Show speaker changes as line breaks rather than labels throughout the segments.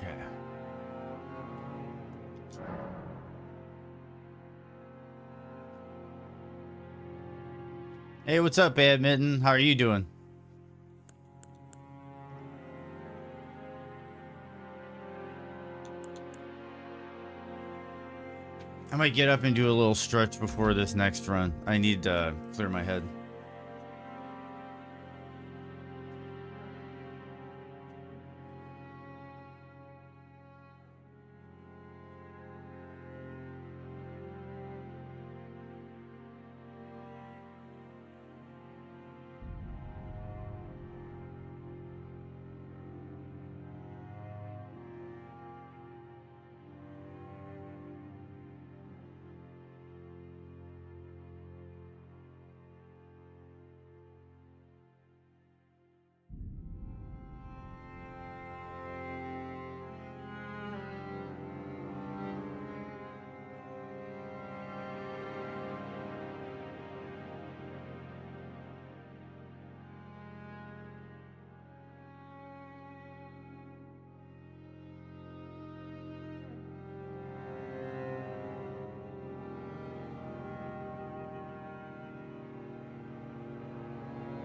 Okay. Hey, what's up, Badminton? How are you doing? I might get up and do a little stretch before this next run. I need to clear my head.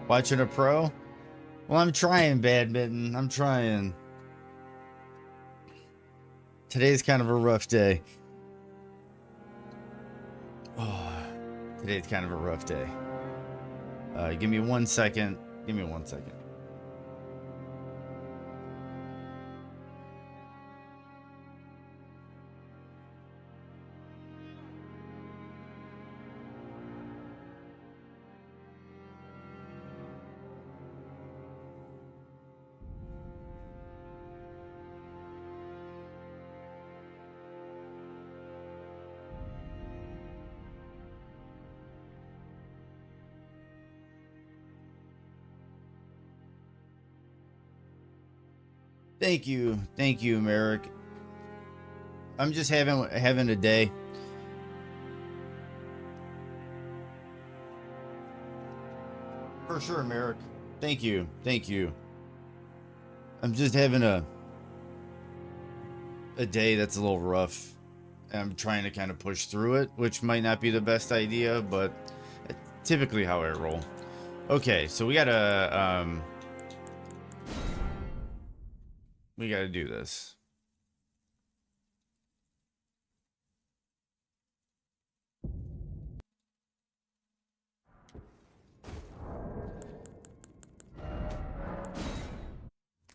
Watching a pro? Well, I'm trying, Badminton. I'm trying. Today's kind of a rough day. Oh, today's kind of a rough day. Give me 1 second. Give me 1 second. Thank you, Merrick. I'm just having a day. For sure, Merrick. Thank you. I'm just having a day that's a little rough. I'm trying to kind of push through it, which might not be the best idea, but typically how I roll. Okay, so we gotta do this.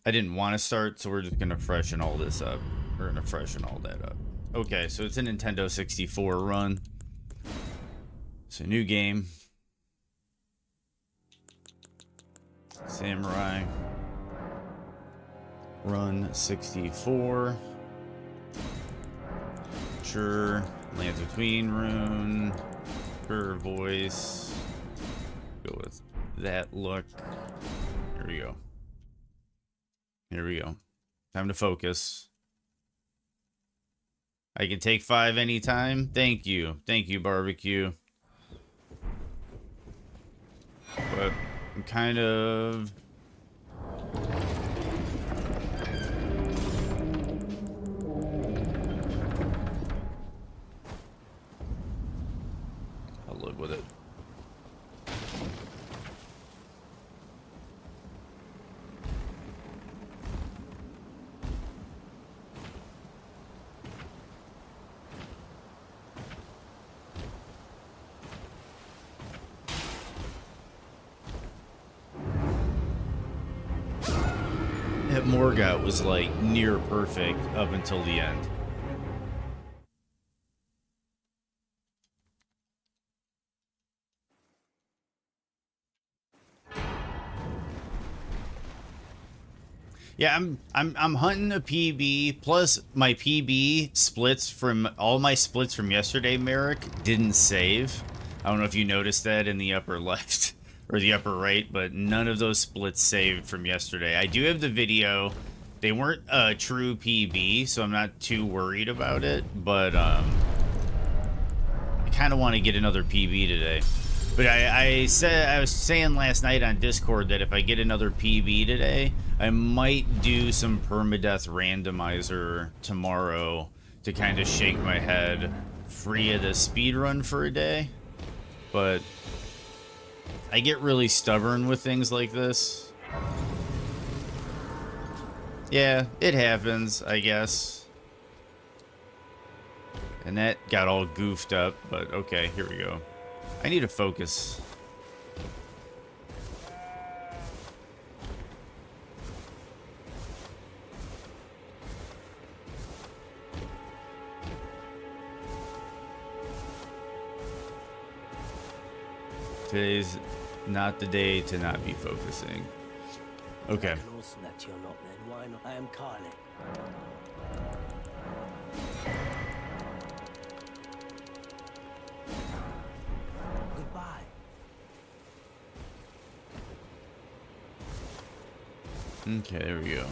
I didn't want to start, so we're just gonna freshen all this up. We're gonna freshen all that up. Okay, so it's a Nintendo 64 run. It's a new game. Samurai Run 64. Sure. Lands Between Rune. Her voice. Go with that look. Here we go. Here we go. Time to focus. I can take 5 anytime. Thank you. Thank you, Barbecue. But I'm kind of... I'll live with it. That Morgoth was like near perfect up until the end. Yeah, I'm hunting a PB, plus my PB splits from all my splits from yesterday, Merrick, didn't save. I don't know if you noticed that in the upper left or the upper right, but none of those splits saved from yesterday. I do have the video. They weren't a true PB, so I'm not too worried about it, but I kind of want to get another PB today. But I was saying last night on Discord that if I get another PB today, I might do some permadeath randomizer tomorrow to kind of shake my head free of the speedrun for a day. But I get really stubborn with things like this. Yeah, it happens, I guess. And that got all goofed up, but okay, here we go. I need to focus. Today's not the day to not be focusing. Okay.
I am Carly. Goodbye.
Okay, there we go.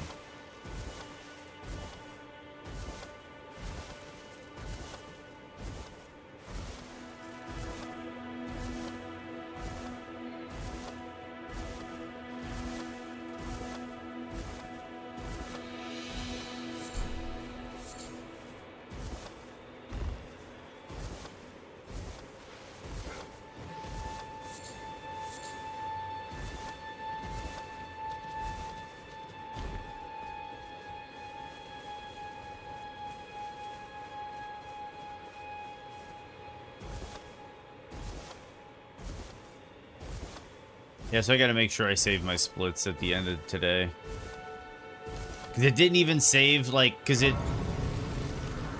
Yeah, so I gotta make sure I save my splits at the end of today. Because it didn't even save, like, because it,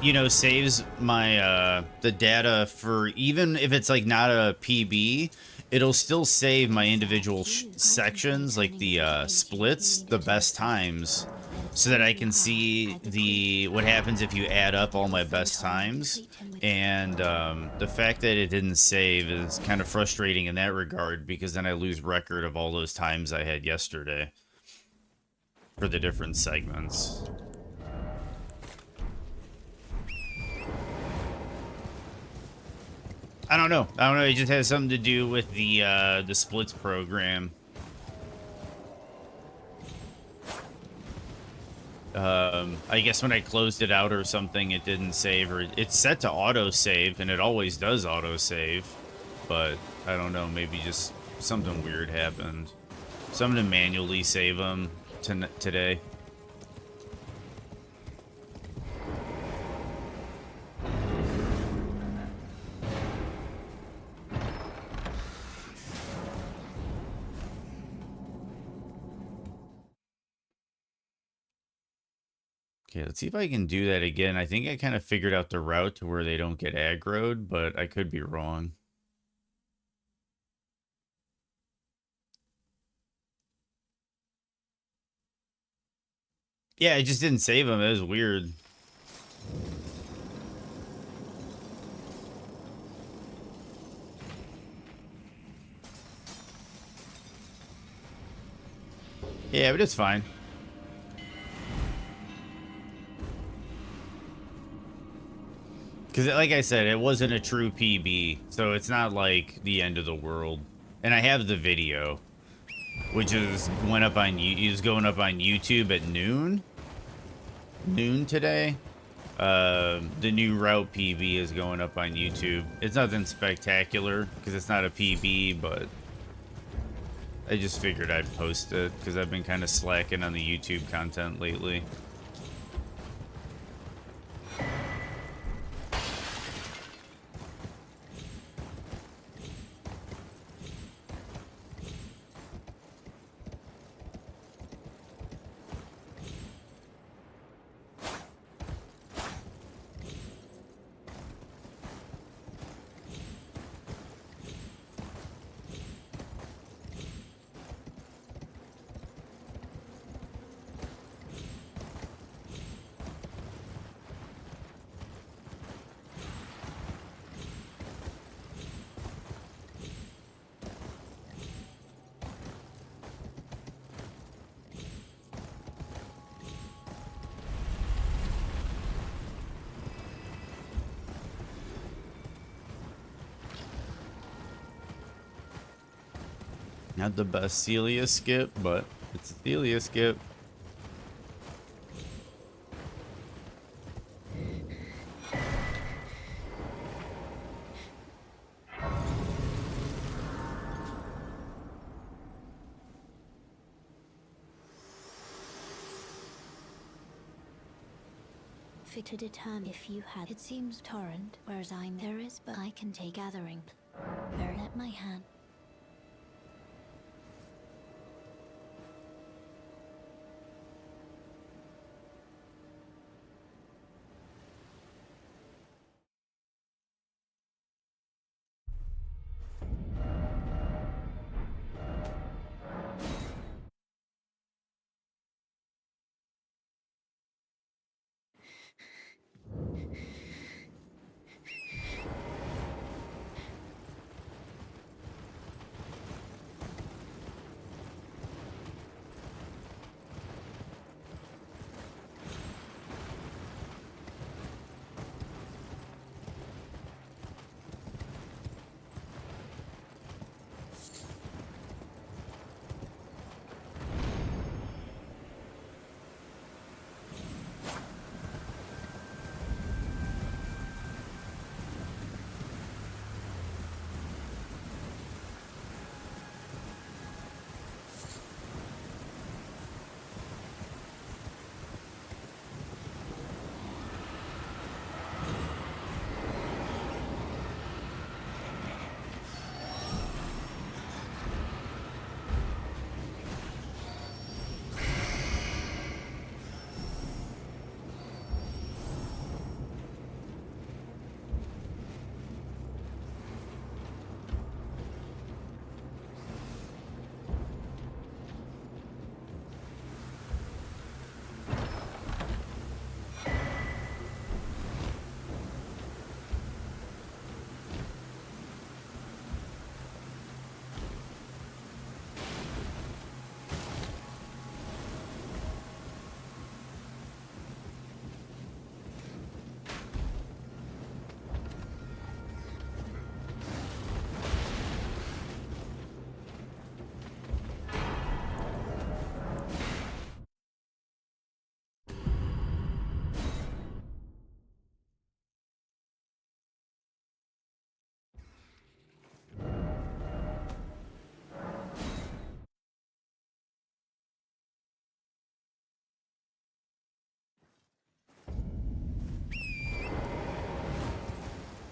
you know, saves my, the data for, even if it's, like, not a PB, it'll still save my individual sections, like the, splits, the best times, so that I can see what happens if you add up all my best times. And the fact that it didn't save is kind of frustrating in that regard, because then I lose record of all those times I had yesterday for the different segments. I don't know. It just has something to do with the splits program. I guess when I closed it out or something, it didn't save, or it's set to auto save, and it always does auto save. But I don't know, maybe just something weird happened. So I'm gonna manually save them today. Okay, let's see if I can do that again. I think I kind of figured out the route to where they don't get aggroed, but I could be wrong. Yeah, I just didn't save them. It was weird. Yeah, but it's fine. Because, like I said, it wasn't a true PB, so it's not like the end of the world. And I have the video, which is going up on YouTube at noon today. The new route PB is going up on YouTube. It's nothing spectacular because it's not a PB, but I just figured I'd post it because I've been kind of slacking on the YouTube content lately. Not the best Celia skip, but it's a Celia skip.
Fit to determine if you had. It seems torrent, whereas I'm there is, but I can take gathering. Very at my hand.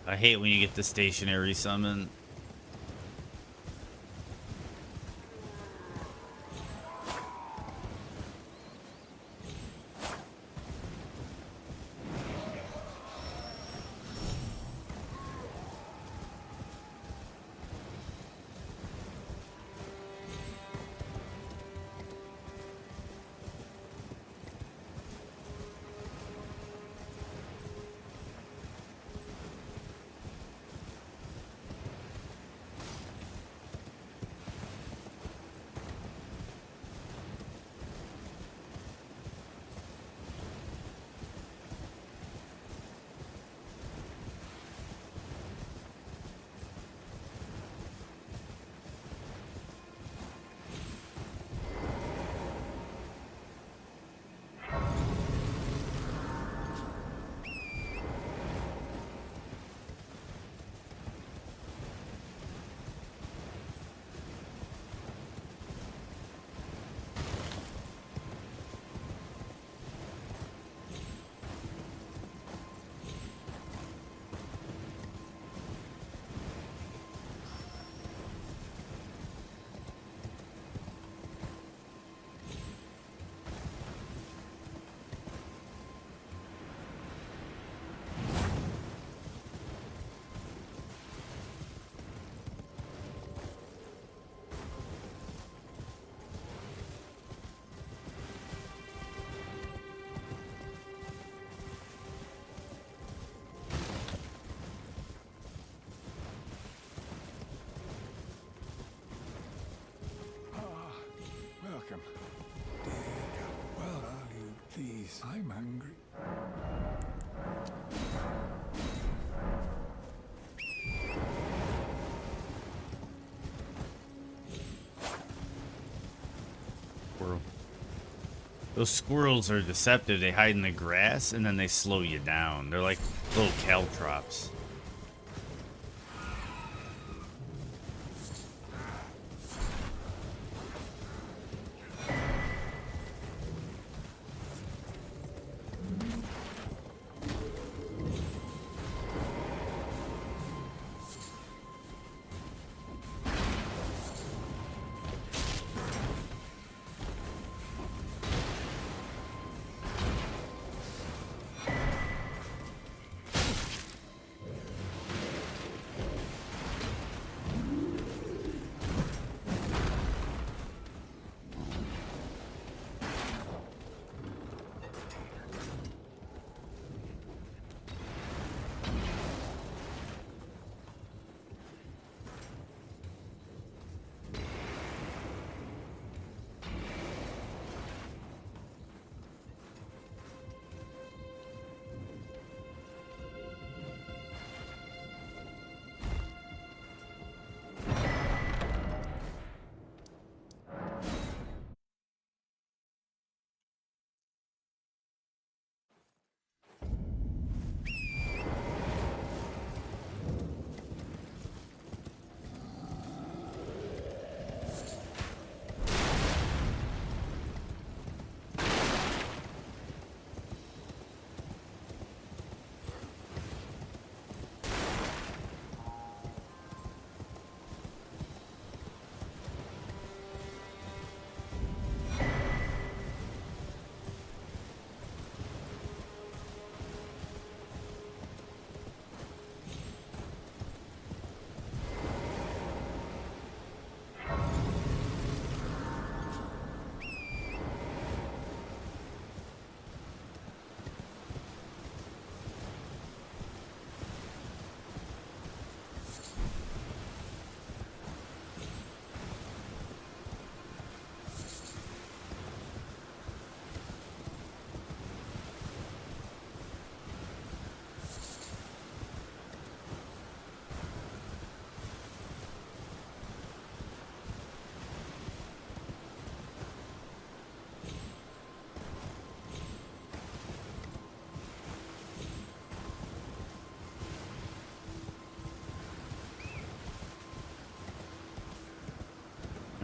I hate when you get the stationary summon. Those squirrels are deceptive. They hide in the grass and then they slow you down. They're like little caltrops.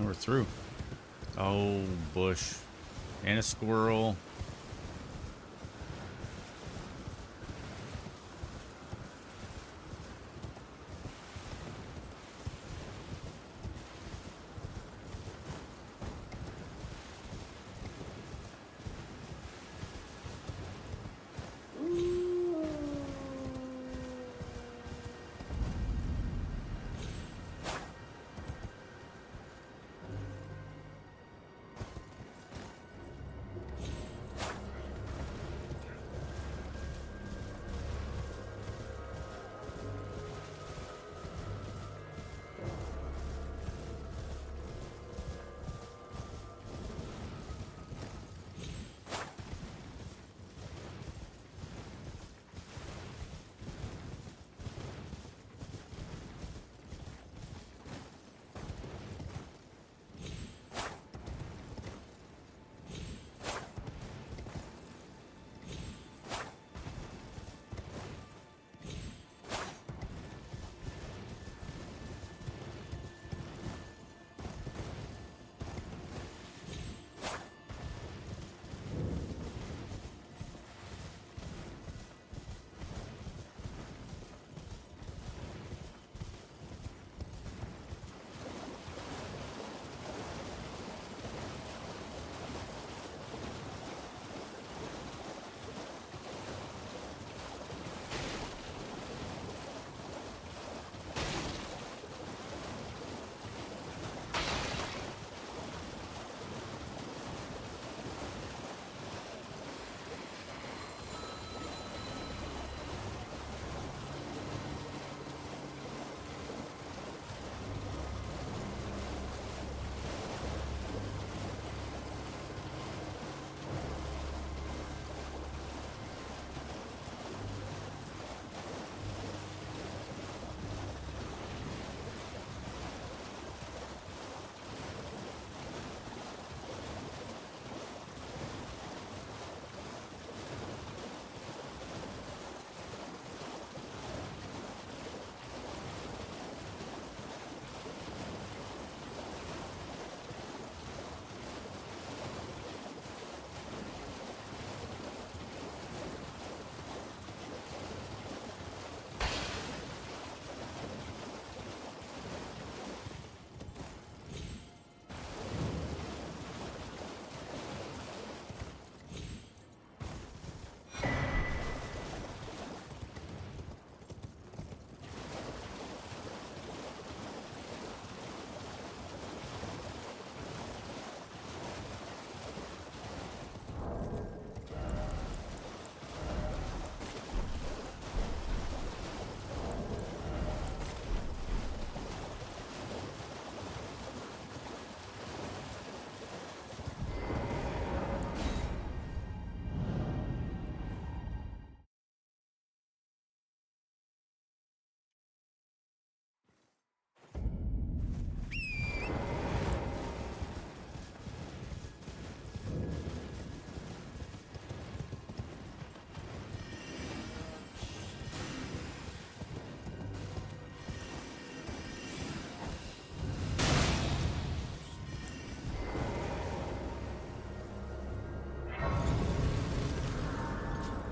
And we're through. Oh, bush. And a squirrel.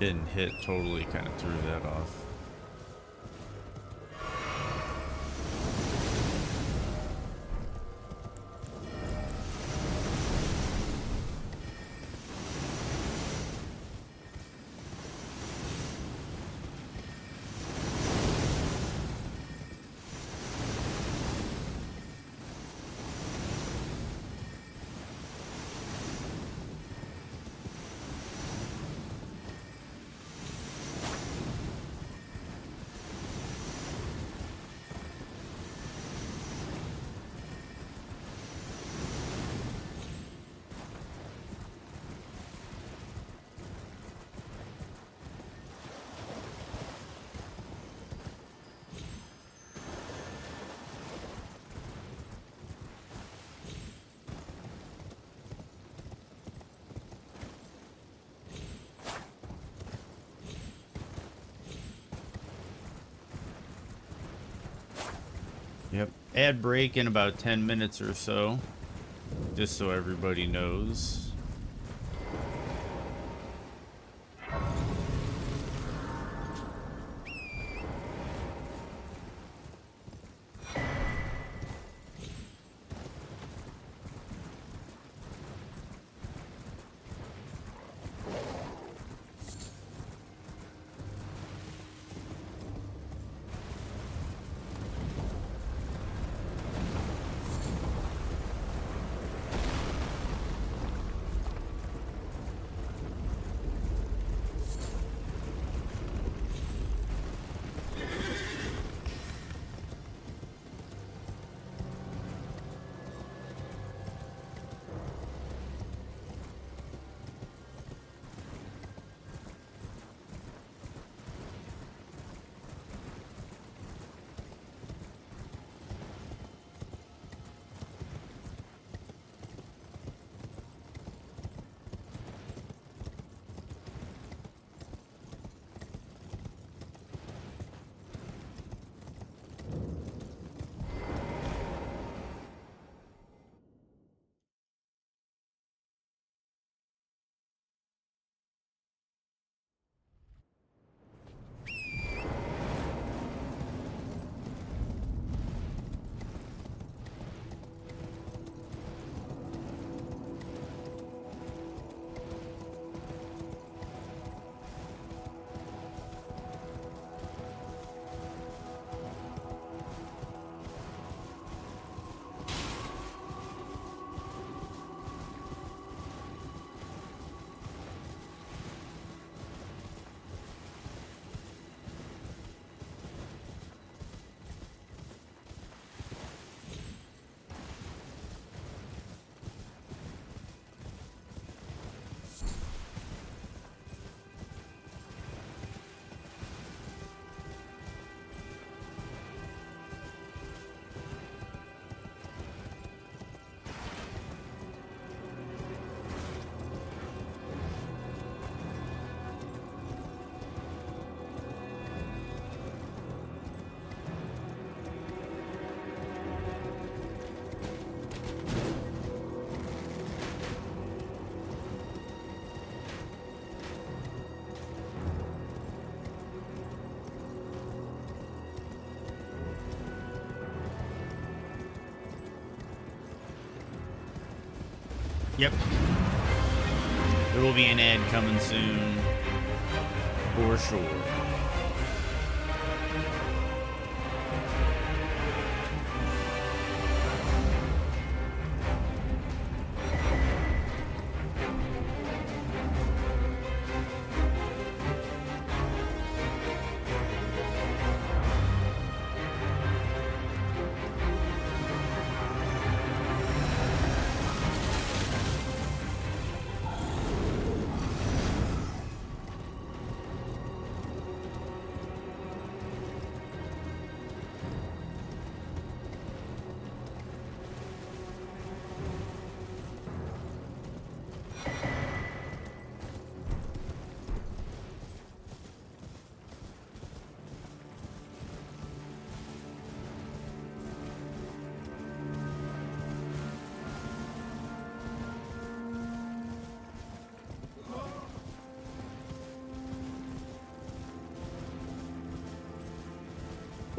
Getting hit totally kind of threw that off. Yep. Ad break in about 10 minutes or so, just so everybody knows. Yep. There will be an ad coming soon, for sure.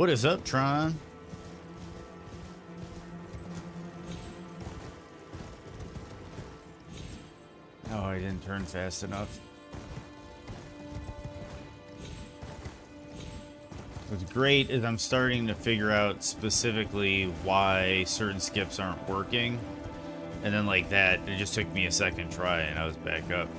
What is up, Tron? Oh, I didn't turn fast enough. What's great is I'm starting to figure out specifically why certain skips aren't working. And then like that, it just took me a second try and I was back up.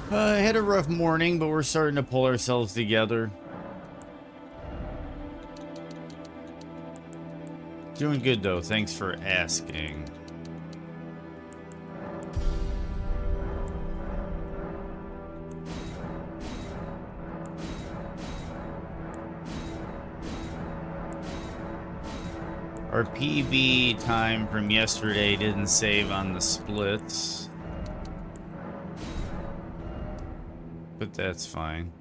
I had a rough morning, but we're starting to pull ourselves together. Doing good, though. Thanks for asking. Our PB time from yesterday didn't save on the splits. But that's fine.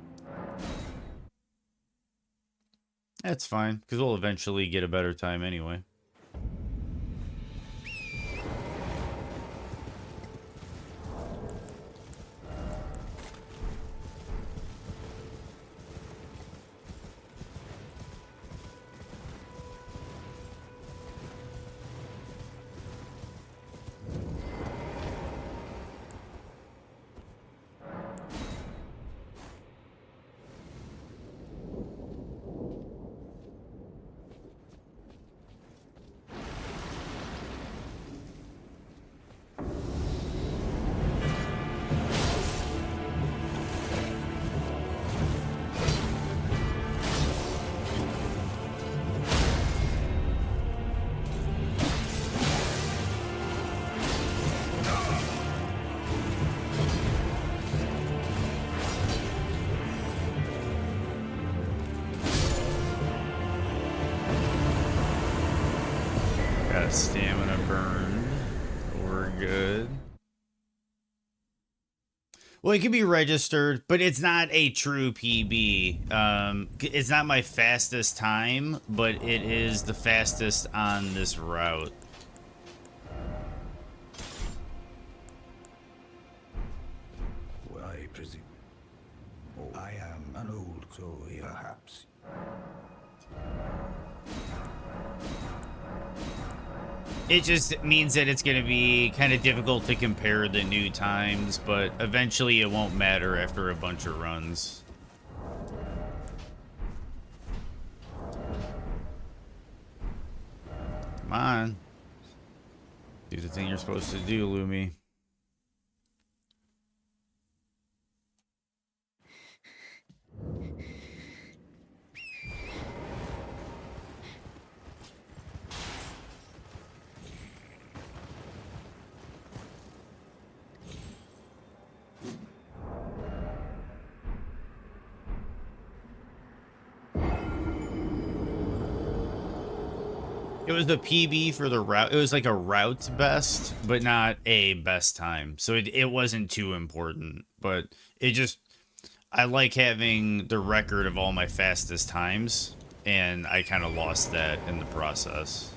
That's fine, because we'll eventually get a better time anyway. Got stamina burned. We're good. Well, it can be registered, but it's not a true PB. It's not my fastest time, but it is the fastest on this route.
I presume. Oh, I am an old soul, perhaps.
It just means that it's going to be kind of difficult to compare the new times, but eventually it won't matter after a bunch of runs. Come on. Do the thing you're supposed to do, Lumi. It was the PB for the route. It was like a route best, but not a best time. So it wasn't too important. But it just, I like having the record of all my fastest times. And I kind of lost that in the process.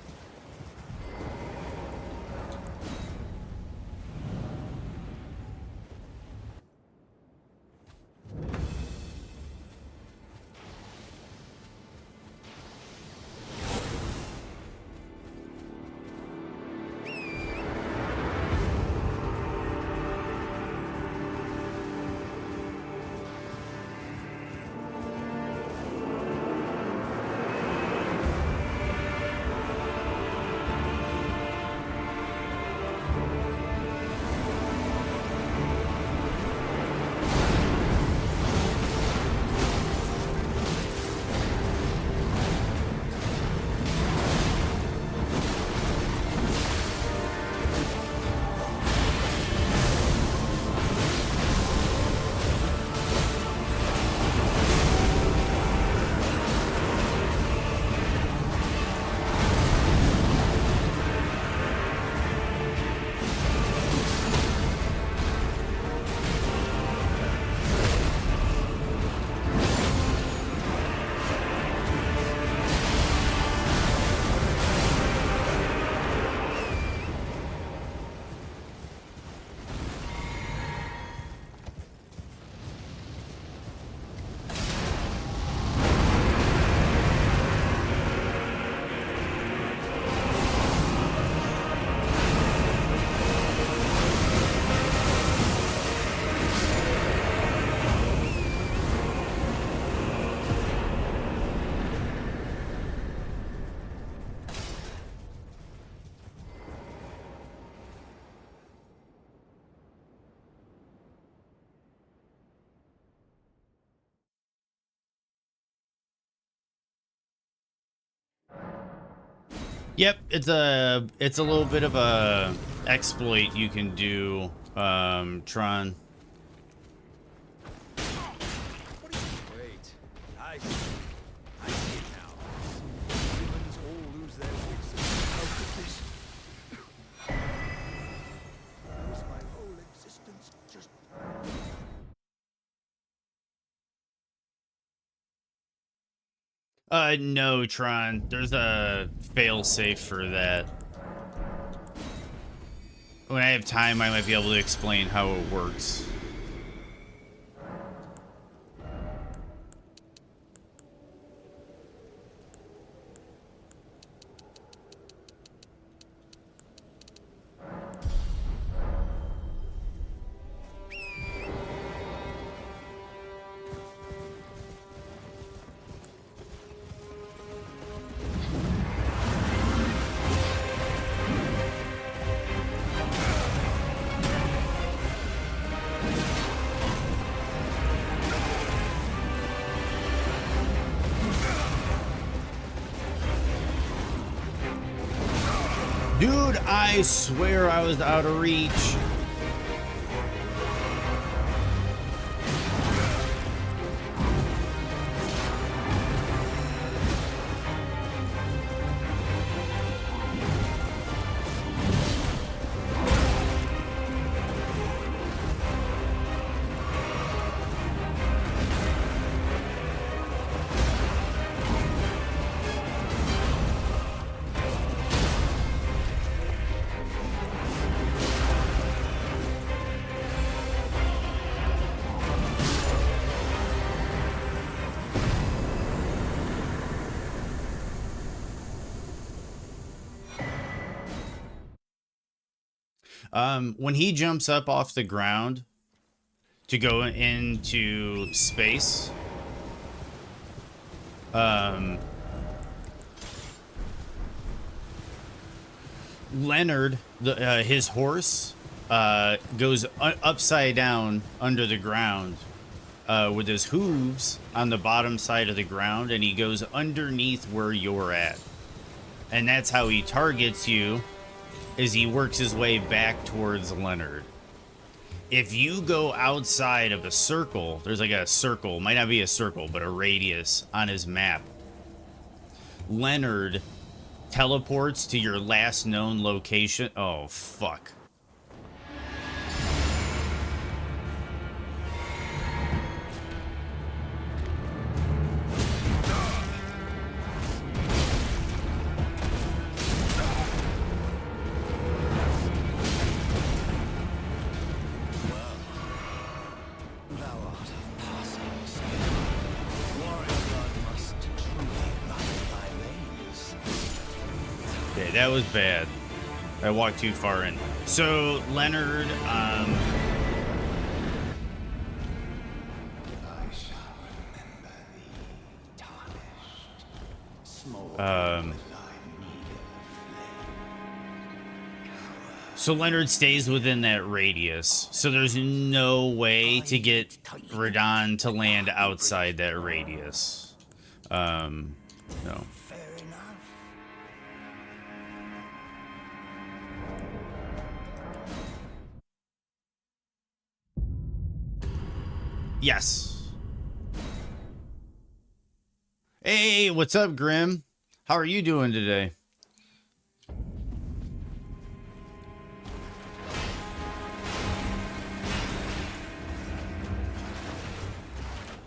Yep, it's a little bit of a exploit you can do, Tron.
Wait. I see it now. Humans all lose their wits. How could this? Was my whole existence just?
No, Tron. There's a fail-safe for that. When I have time, I might be able to explain how it works. Dude, I swear I was out of reach. When he jumps up off the ground to go into space, Leonard, his horse, goes upside down under the ground with his hooves on the bottom side of the ground, and he goes underneath where you're at. And that's how he targets you, is he works his way back towards Leonard. If you go outside of a circle, there's like a circle, might not be a circle, but a radius on his map. Leonard teleports to your last known location. Oh, fuck. That was bad. I walked too far in. So Leonard,
I shall remember thee, tarnished, small with thy needed
so Leonard stays within that radius. So there's no way to get Radon to land outside that radius. No.
Fair enough.
Yes. Hey, what's up, Grim? How are you doing today?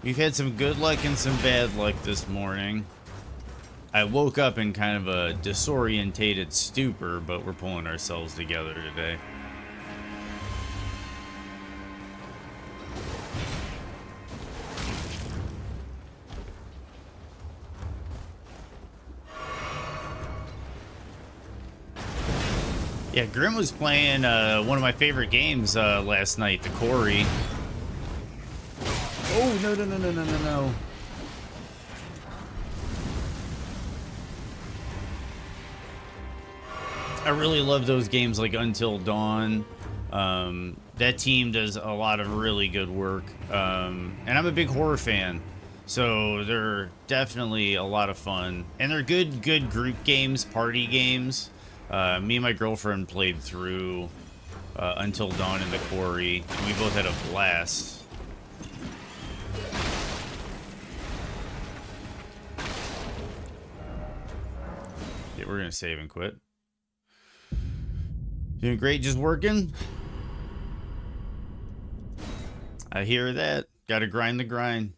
We've had some good luck and some bad luck this morning. I woke up in kind of a disorientated stupor, but we're pulling ourselves together today. Yeah, Grim was playing one of my favorite games last night, the Quarry. Oh, no, no, no, no, no, no, no. I really love those games like Until Dawn. That team does a lot of really good work. And I'm a big horror fan. So they're definitely a lot of fun, and they're good group games, party games. Me and my girlfriend played through Until Dawn in the Quarry, and we both had a blast. Yeah, we're gonna save and quit. Doing great, just working. I hear that. Gotta grind the grind.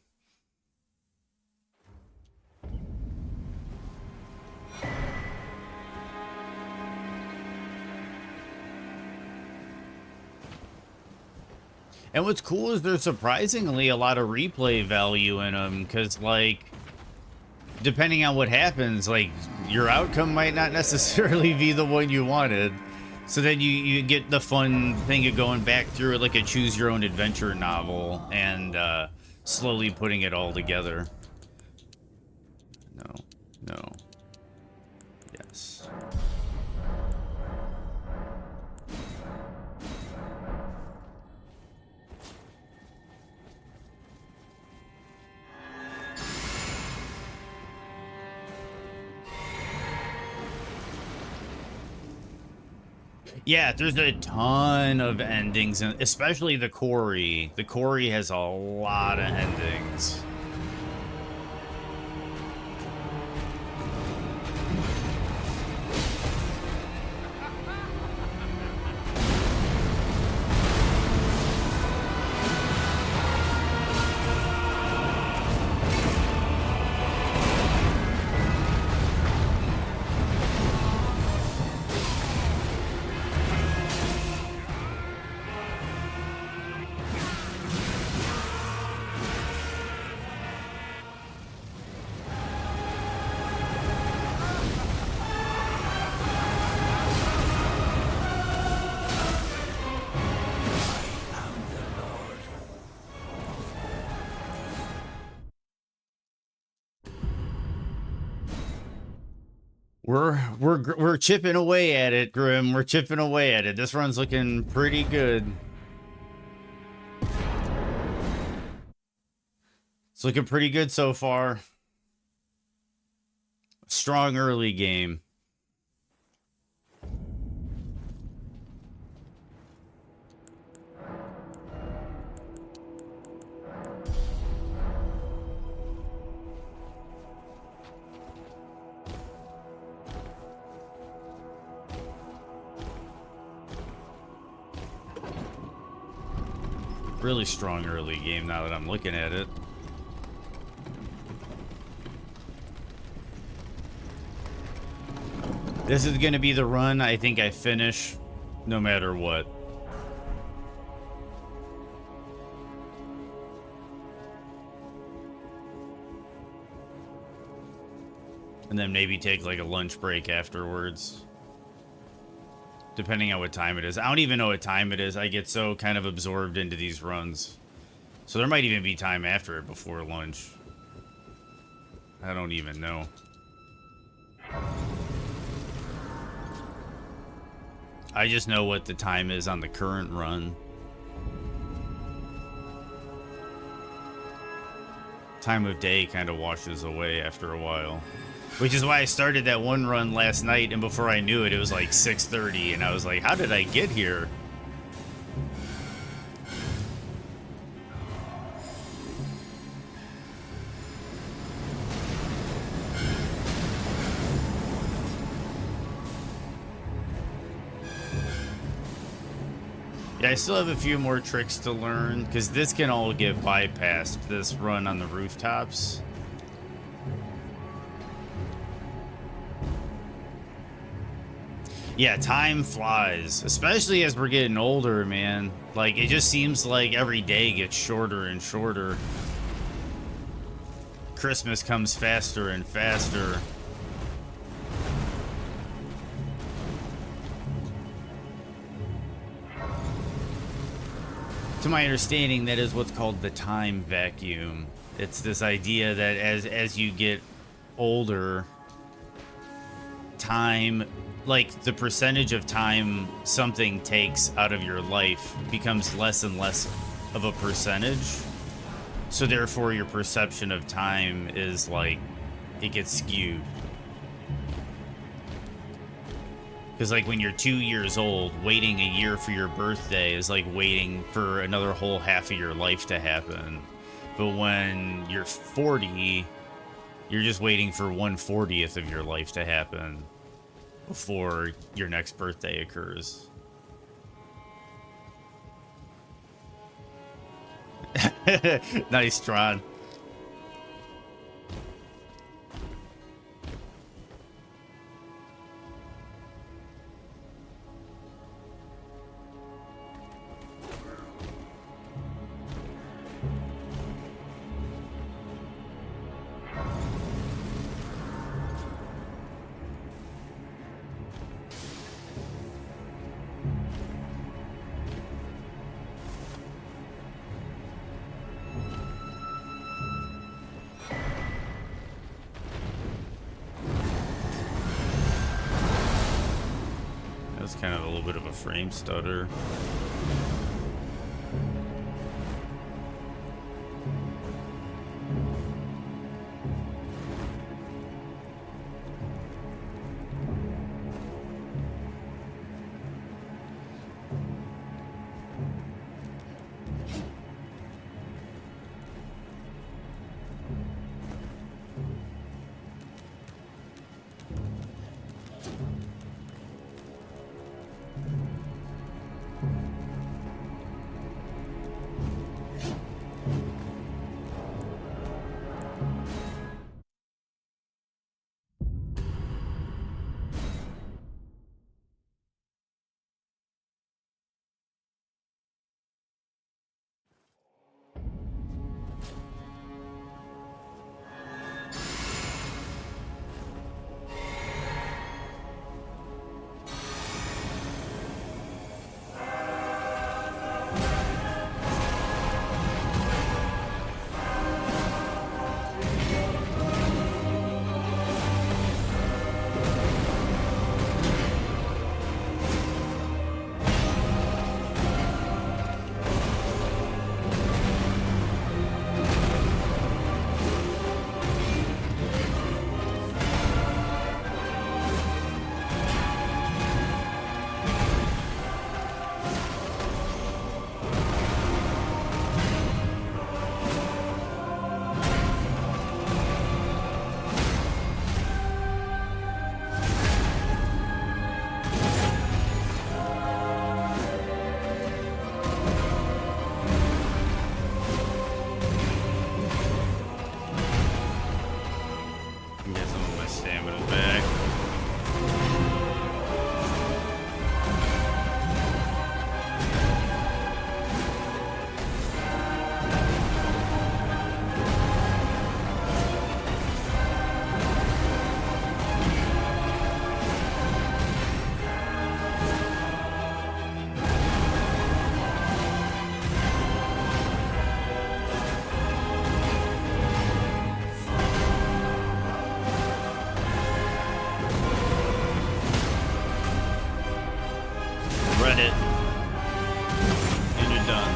And what's cool is there's surprisingly a lot of replay value in them, because, like, depending on what happens, like, your outcome might not necessarily be the one you wanted. So then you get the fun thing of going back through it like a choose-your-own-adventure novel and slowly putting it all together. No. No. Yes. Yeah, there's a ton of endings, and especially the Quarry. The Quarry has a lot of endings. We're chipping away at it, Grim. We're chipping away at it. This run's looking pretty good. It's looking pretty good so far. Strong early game. Really strong early game now that I'm looking at it. This is going to be the run I think I finish no matter what. And then maybe take like a lunch break afterwards. Depending on what time it is. I don't even know what time it is. I get so kind of absorbed into these runs. So there might even be time after it before lunch. I don't even know. I just know what the time is on the current run. Time of day kind of washes away after a while. Which is why I started that one run last night, and before I knew it, it was like 6:30, and I was like, how did I get here? Yeah, I still have a few more tricks to learn, because this can all get bypassed, this run on the rooftops. Yeah, time flies, especially as we're getting older, man. Like, it just seems like every day gets shorter and shorter. Christmas comes faster and faster. To my understanding, that is what's called the time vacuum. It's this idea that as you get older, time, like the percentage of time something takes out of your life becomes less and less of a percentage. So therefore your perception of time is like, it gets skewed. Because like when you're 2 years old, waiting a year for your birthday is like waiting for another whole half of your life to happen. But when you're 40, you're just waiting for 1/40th of your life to happen before your next birthday occurs. Nice, Tron. That's kind of a little bit of a frame stutter. Get some of my stamina back. Read it. And you're done.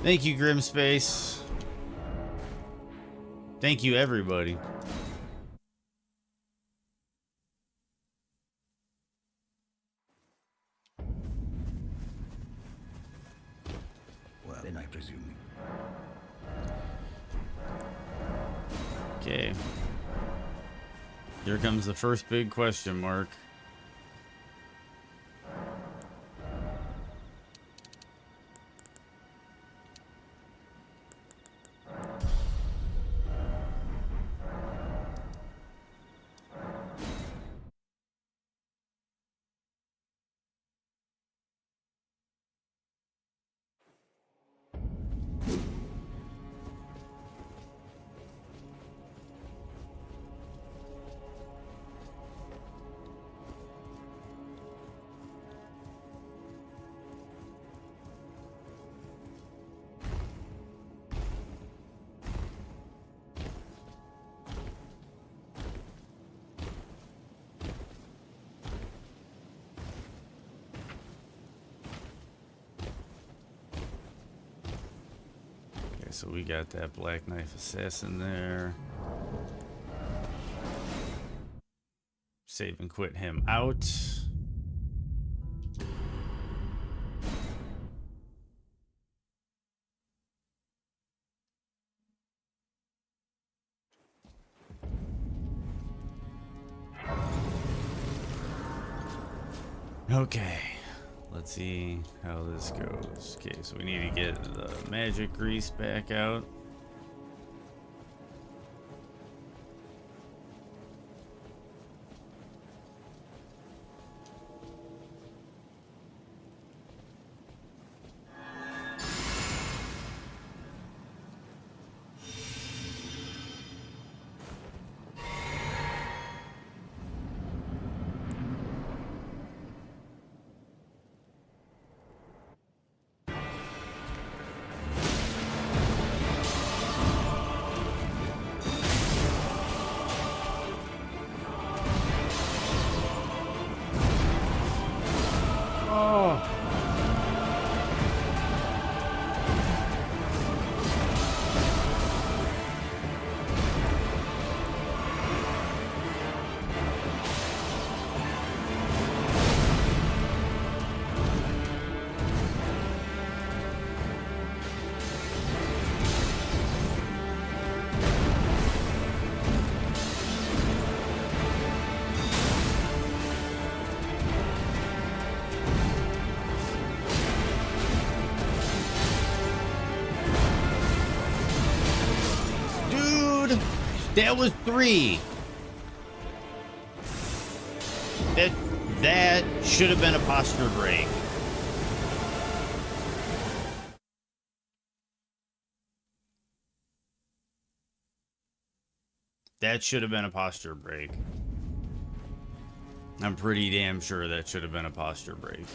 Thank you, Grimspace. Thank you, everybody.
Well, then I presume.
Okay. Here comes the first big question mark. so we got that Black Knife Assassin there. Save and quit him out. Okay, let's see how this goes. Okay, so we need to get the magic grease back out. That was 3. That should have been a posture break. That should have been a posture break. I'm pretty damn sure that should have been a posture break.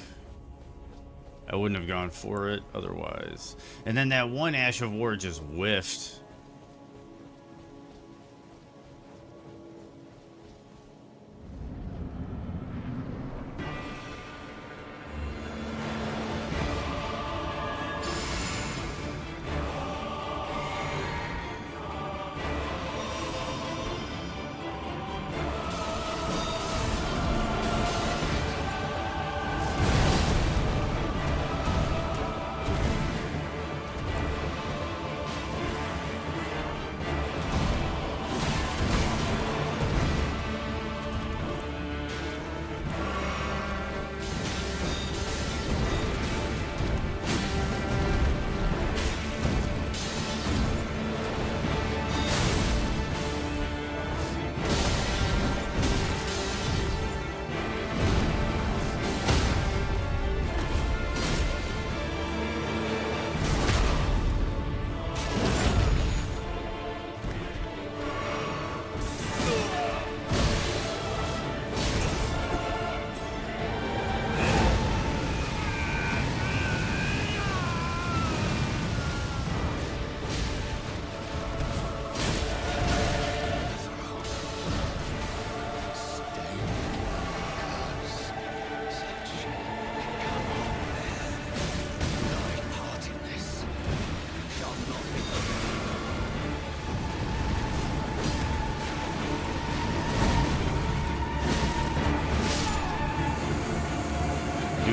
I wouldn't have gone for it otherwise. And then that one Ash of War just whiffed.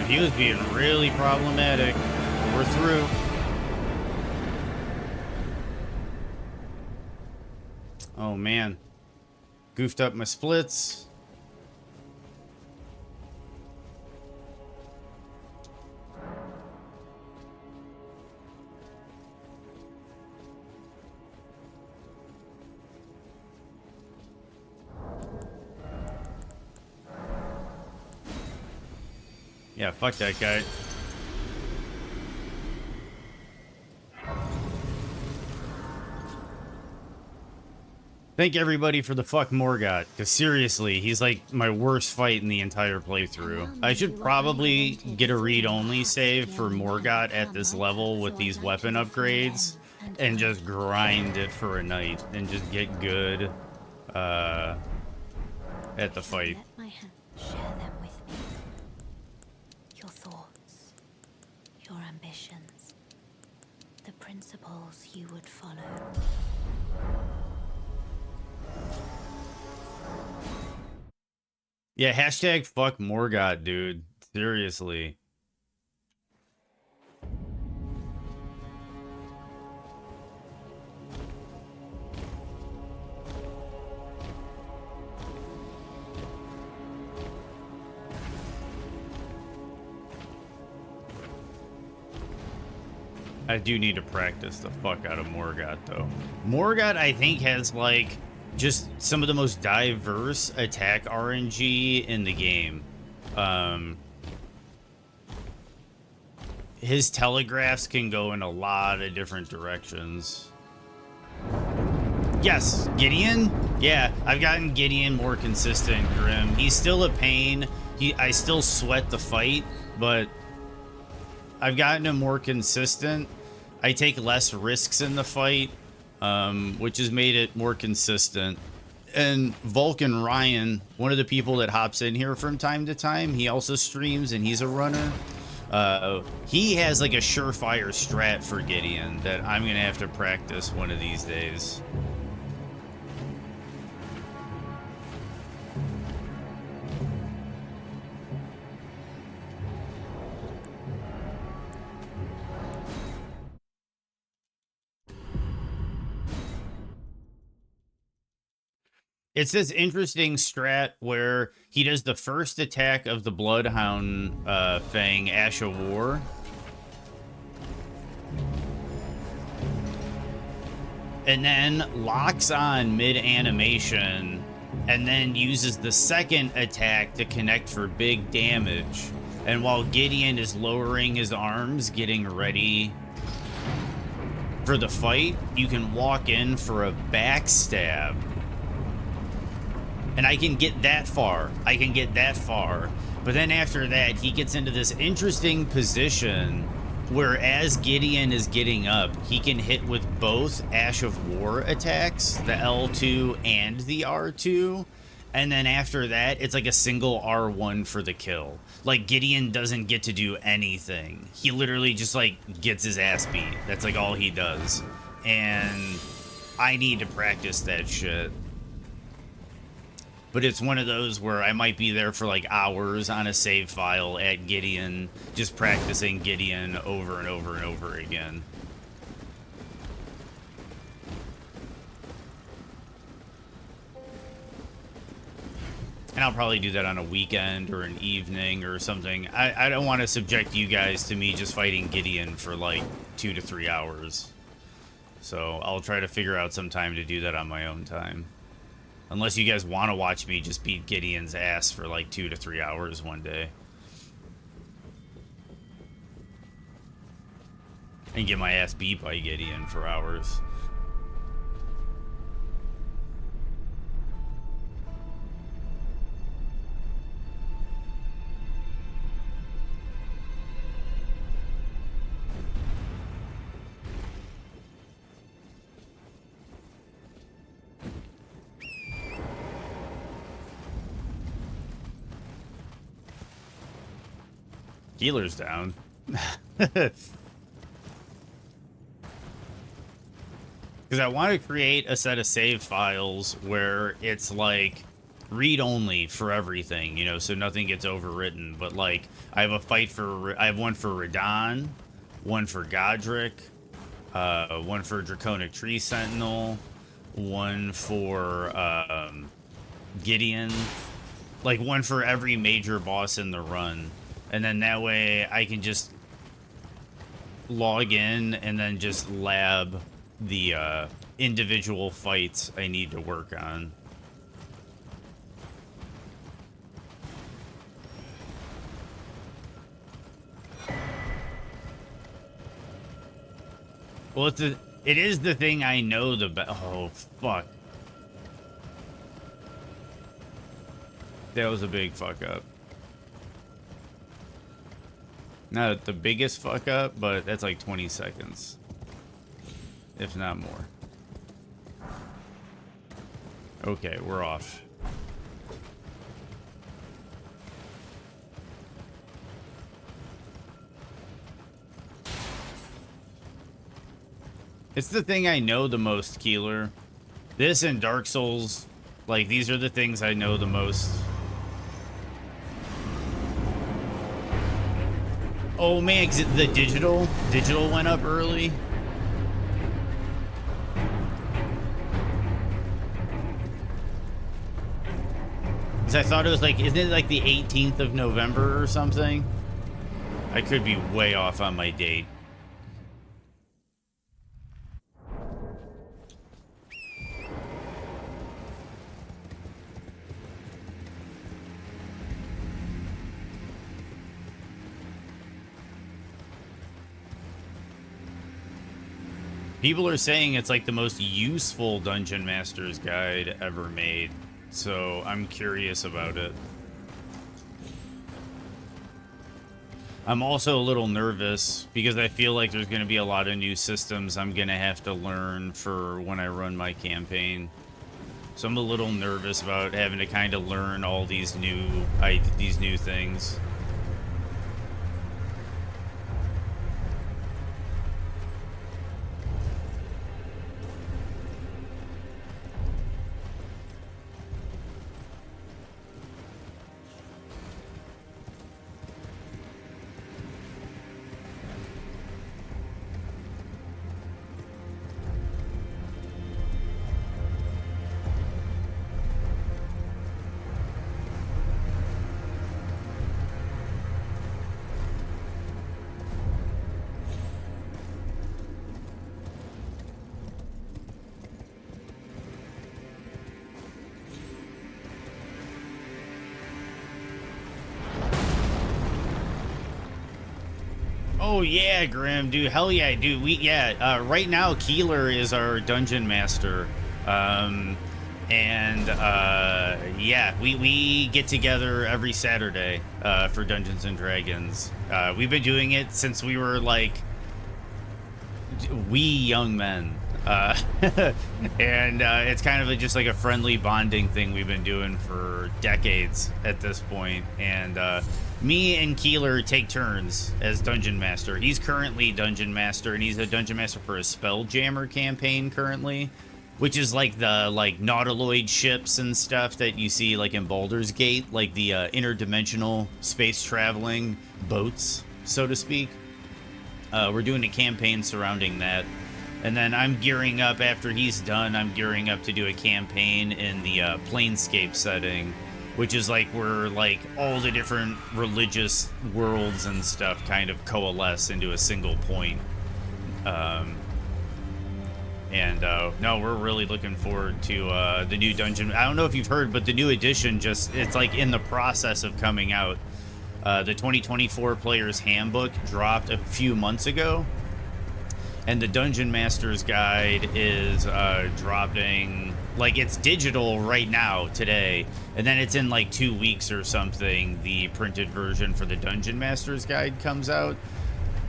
He was being really problematic. We're through. Oh man. Goofed up my splits. Yeah, fuck that guy. Thank everybody for the fuck Morgott, because seriously, he's like my worst fight in the entire playthrough. I should probably get a read-only save for Morgott at this level with these weapon upgrades and just grind it for a night and just get good at the fight.
Let my hand share them with me. Your thoughts, your ambitions. the principles you would follow.
Yeah, hashtag fuck Morgott, dude. Seriously. I do need to practice the fuck out of Morgott, though. Morgott, I think, has, like, just some of the most diverse attack RNG in the game. His telegraphs can go in a lot of different directions. Yes, Gideon? Yeah, I've gotten Gideon more consistent, Grim. He's still a pain. I still sweat the fight, but I've gotten him more consistent. I take less risks in the fight, which has made it more consistent. And Vulcan Ryan, one of the people that hops in here from time to time, he also streams and he's a runner. He has like a surefire strat for Gideon that I'm going to have to practice one of these days. It's this interesting strat where he does the first attack of the Bloodhound thing, Ash of War. And then locks on mid-animation and then uses the second attack to connect for big damage. And while Gideon is lowering his arms, getting ready for the fight, you can walk in for a backstab. And I can get that far. But then after that, he gets into this interesting position where as Gideon is getting up, he can hit with both Ash of War attacks, the L2 and the R2. And then after that, it's like a single R1 for the kill. Like, Gideon doesn't get to do anything. He literally just, like, gets his ass beat. That's, like, all he does. And I need to practice that shit. But it's one of those where I might be there for like hours on a save file at Gideon, just practicing Gideon over and over and over again. And I'll probably do that on a weekend or an evening or something. I don't want to subject you guys to me just fighting Gideon for like 2 to 3 hours. So I'll try to figure out some time to do that on my own time. Unless you guys want to watch me just beat Gideon's ass for like 2 to 3 hours one day. And get my ass beat by Gideon for hours. Healer's down. Because I want to create a set of save files where it's like read-only for everything, you know, so nothing gets overwritten. But like, I have one for Radon, one for Godric, one for Draconic Tree Sentinel, one for Gideon, like one for every major boss in the run. And then that way I can just log in and then just lab the individual fights I need to work on. Well, it is the thing I know the best. Oh, fuck. That was a big fuck up. Not the biggest fuck up, but that's like 20 seconds. If not more. Okay, we're off. It's the thing I know the most, Keeler. This and Dark Souls, like, these are the things I know the most. Oh man, 'cause the digital went up early. Because I thought it was like, isn't it like the 18th of November or something? I could be way off on my date. People are saying it's like the most useful Dungeon Master's Guide ever made, so I'm curious about it. I'm also a little nervous because I feel like there's going to be a lot of new systems I'm going to have to learn for when I run my campaign. So I'm a little nervous about having to kind of learn all these new things. Oh yeah, Grim, dude, hell yeah, dude. Right now Keeler is our dungeon master, we get together every Saturday for Dungeons and Dragons. We've been doing it since we were like wee young men, and it's kind of just like a friendly bonding thing we've been doing for decades at this point. And me and Keeler take turns as Dungeon Master. He's currently Dungeon Master, and he's a Dungeon Master for a Spelljammer campaign currently, which is like the Nautiloid ships and stuff that you see like in Baldur's Gate, like the interdimensional space traveling boats, so to speak. We're doing a campaign surrounding that. And then I'm gearing up, after he's done, I'm gearing up to do a campaign in the Planescape setting, which is like where like all the different religious worlds and stuff kind of coalesce into a single point. No, we're really looking forward to the new dungeon. I don't know if you've heard, but the new edition it's like in the process of coming out. The 2024 Player's Handbook dropped a few months ago, and the Dungeon Master's Guide is dropping, like, it's digital right now, today, and then it's in like 2 weeks or something, the printed version for the Dungeon Master's Guide comes out.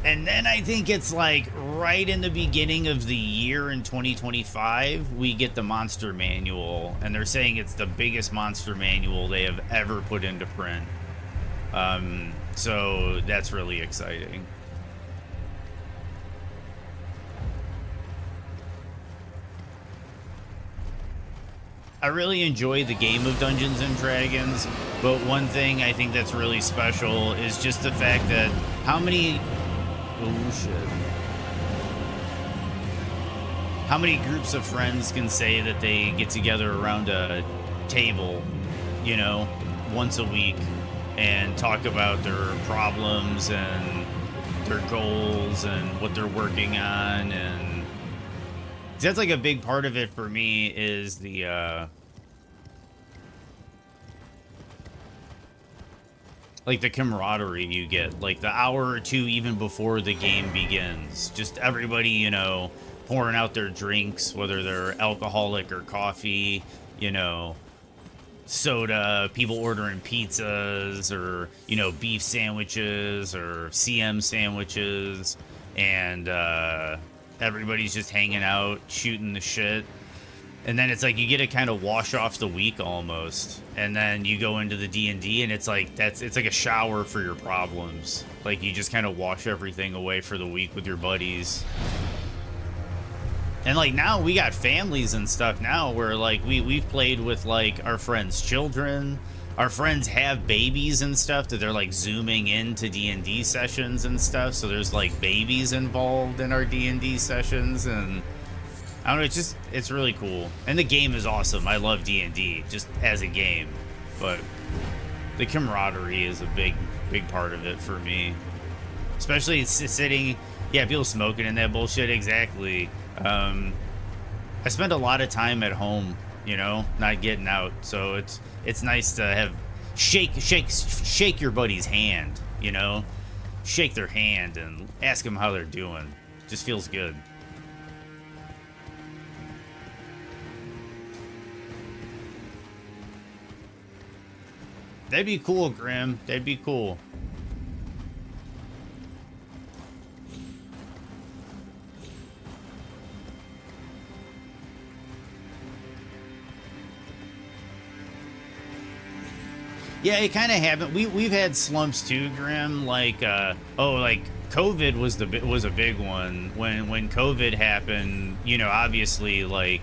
And then I think it's like right in the beginning of the year in 2025, we get the Monster Manual, and they're saying it's the biggest Monster Manual they have ever put into print. So that's really exciting. I really enjoy the game of Dungeons and Dragons, but one thing I think that's really special is just the fact that how many groups of friends can say that they get together around a table, you know, once a week and talk about their problems and their goals and what they're working on. And that's like a big part of it for me is the like the camaraderie you get, like the hour or two even before the game begins, just everybody, you know, pouring out their drinks, whether they're alcoholic or coffee, you know, soda, people ordering pizzas or, you know, beef sandwiches or CM sandwiches, and everybody's just hanging out, shooting the shit. And then it's like you get to kind of wash off the week almost, and then you go into the D&D, and it's like it's like a shower for your problems. Like you just kind of wash everything away for the week with your buddies. And like now we got families and stuff now where like we've played with like our friends' children. Our friends have babies and stuff that they're like zooming into D&D sessions and stuff. So there's like babies involved in our D&D sessions, and I don't know, it's really cool. And the game is awesome. I love D&D just as a game, but the camaraderie is a big part of it for me. Especially sitting, yeah, people smoking and that bullshit, exactly. I spend a lot of time at home, you know, not getting out. So it's nice to have shake your buddy's hand, you know, shake their hand and ask them how they're doing. Just feels good. That'd be cool, Grim. That'd be cool. Yeah, it kind of happened. We've had slumps too, Grim. Like, like COVID was a big one. When COVID happened, you know, obviously, like,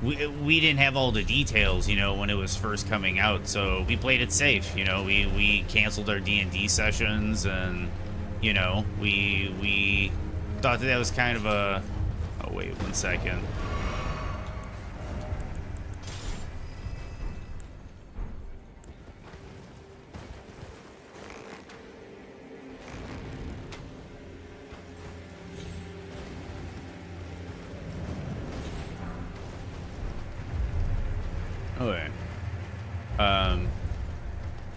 we didn't have all the details, you know, when it was first coming out. So we played it safe. You know, we canceled our D&D sessions, and you know, we thought that was kind of a. Oh wait, 1 second. Okay. And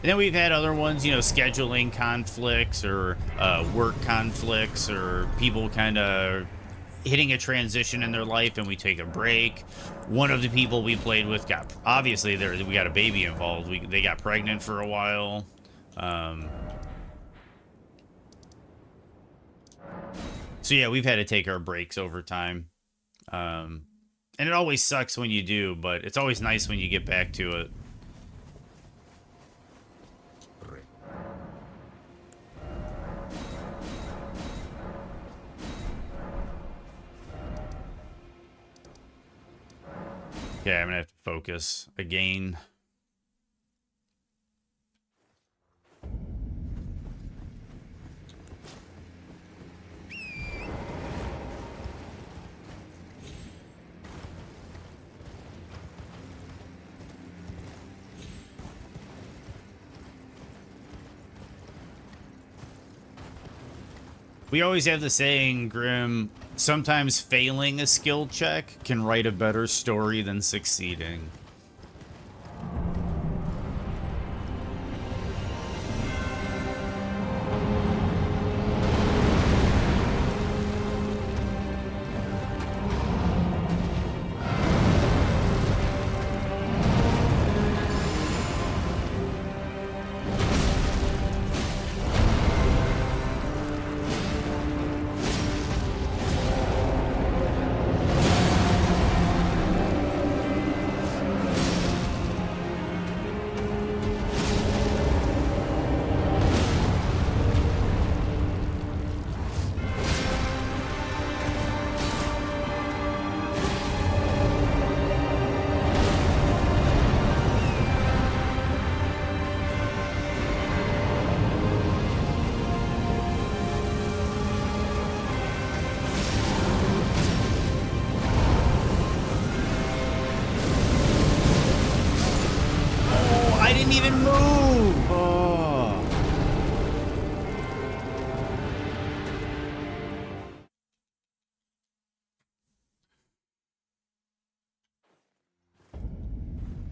then we've had other ones, you know, scheduling conflicts or work conflicts or people kind of hitting a transition in their life and we take a break. One of the people we played with got, obviously we got a baby involved. They got pregnant for a while. So yeah, we've had to take our breaks over time. And it always sucks when you do, but it's always nice when you get back to it. Okay, I'm gonna have to focus again. We always have the saying, Grim, sometimes failing a skill check can write a better story than succeeding.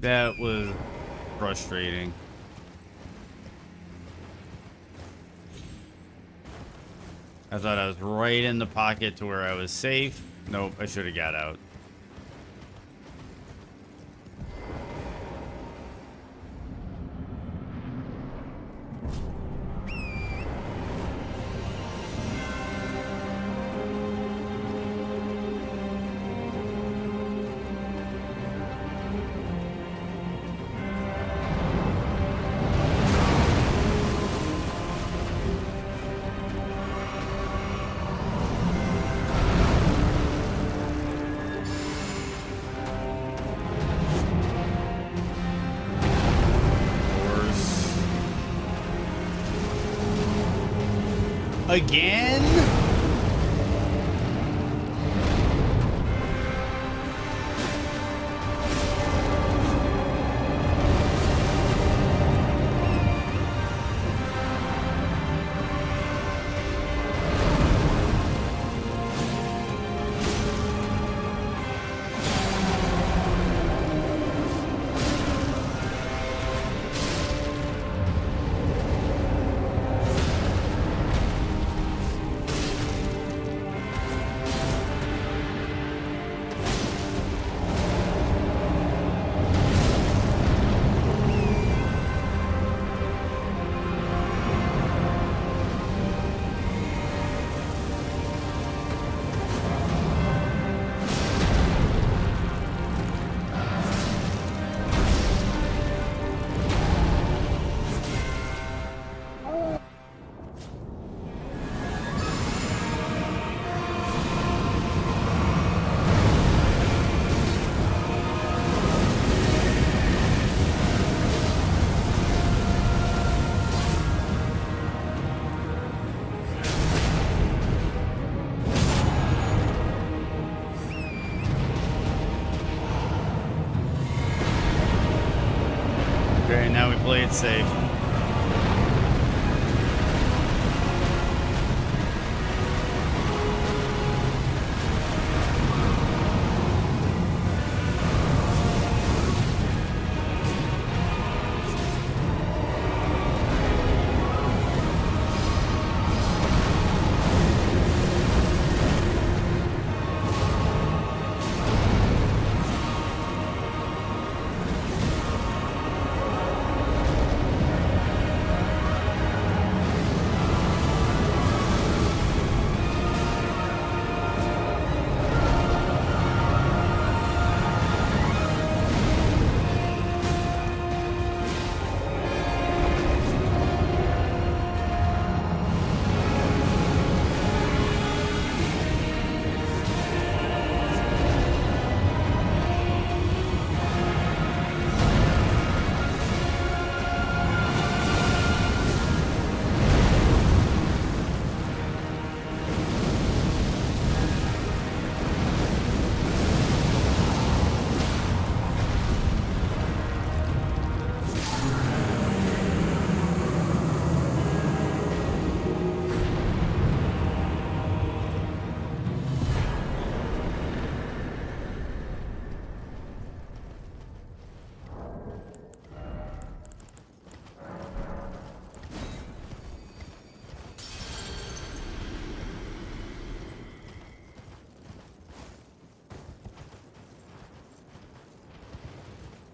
That was frustrating. I thought I was right in the pocket to where I was safe. Nope, I should have got out. Again? Okay, now we play it safe.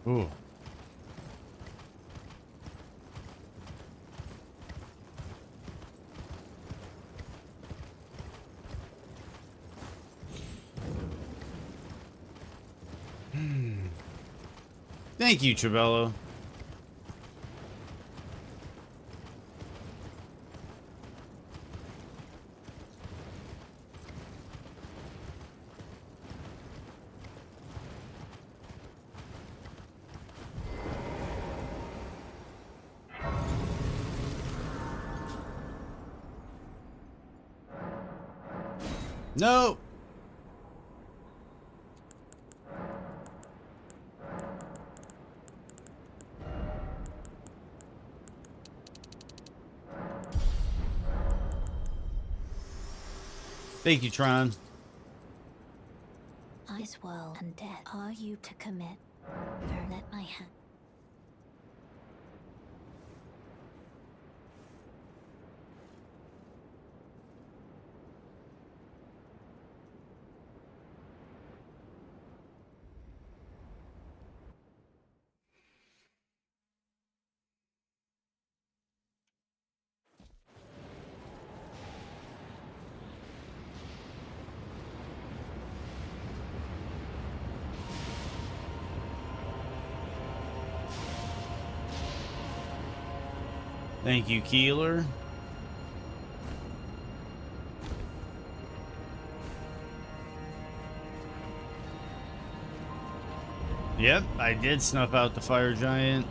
Ooh. Thank you, Trabello. No. Thank you, Tron.
This world and death are you to commit? For let my hand.
Thank you, Keeler. Yep, I did snuff out the fire giant.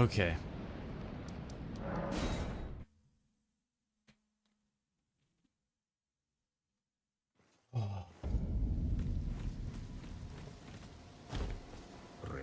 Okay.
Re.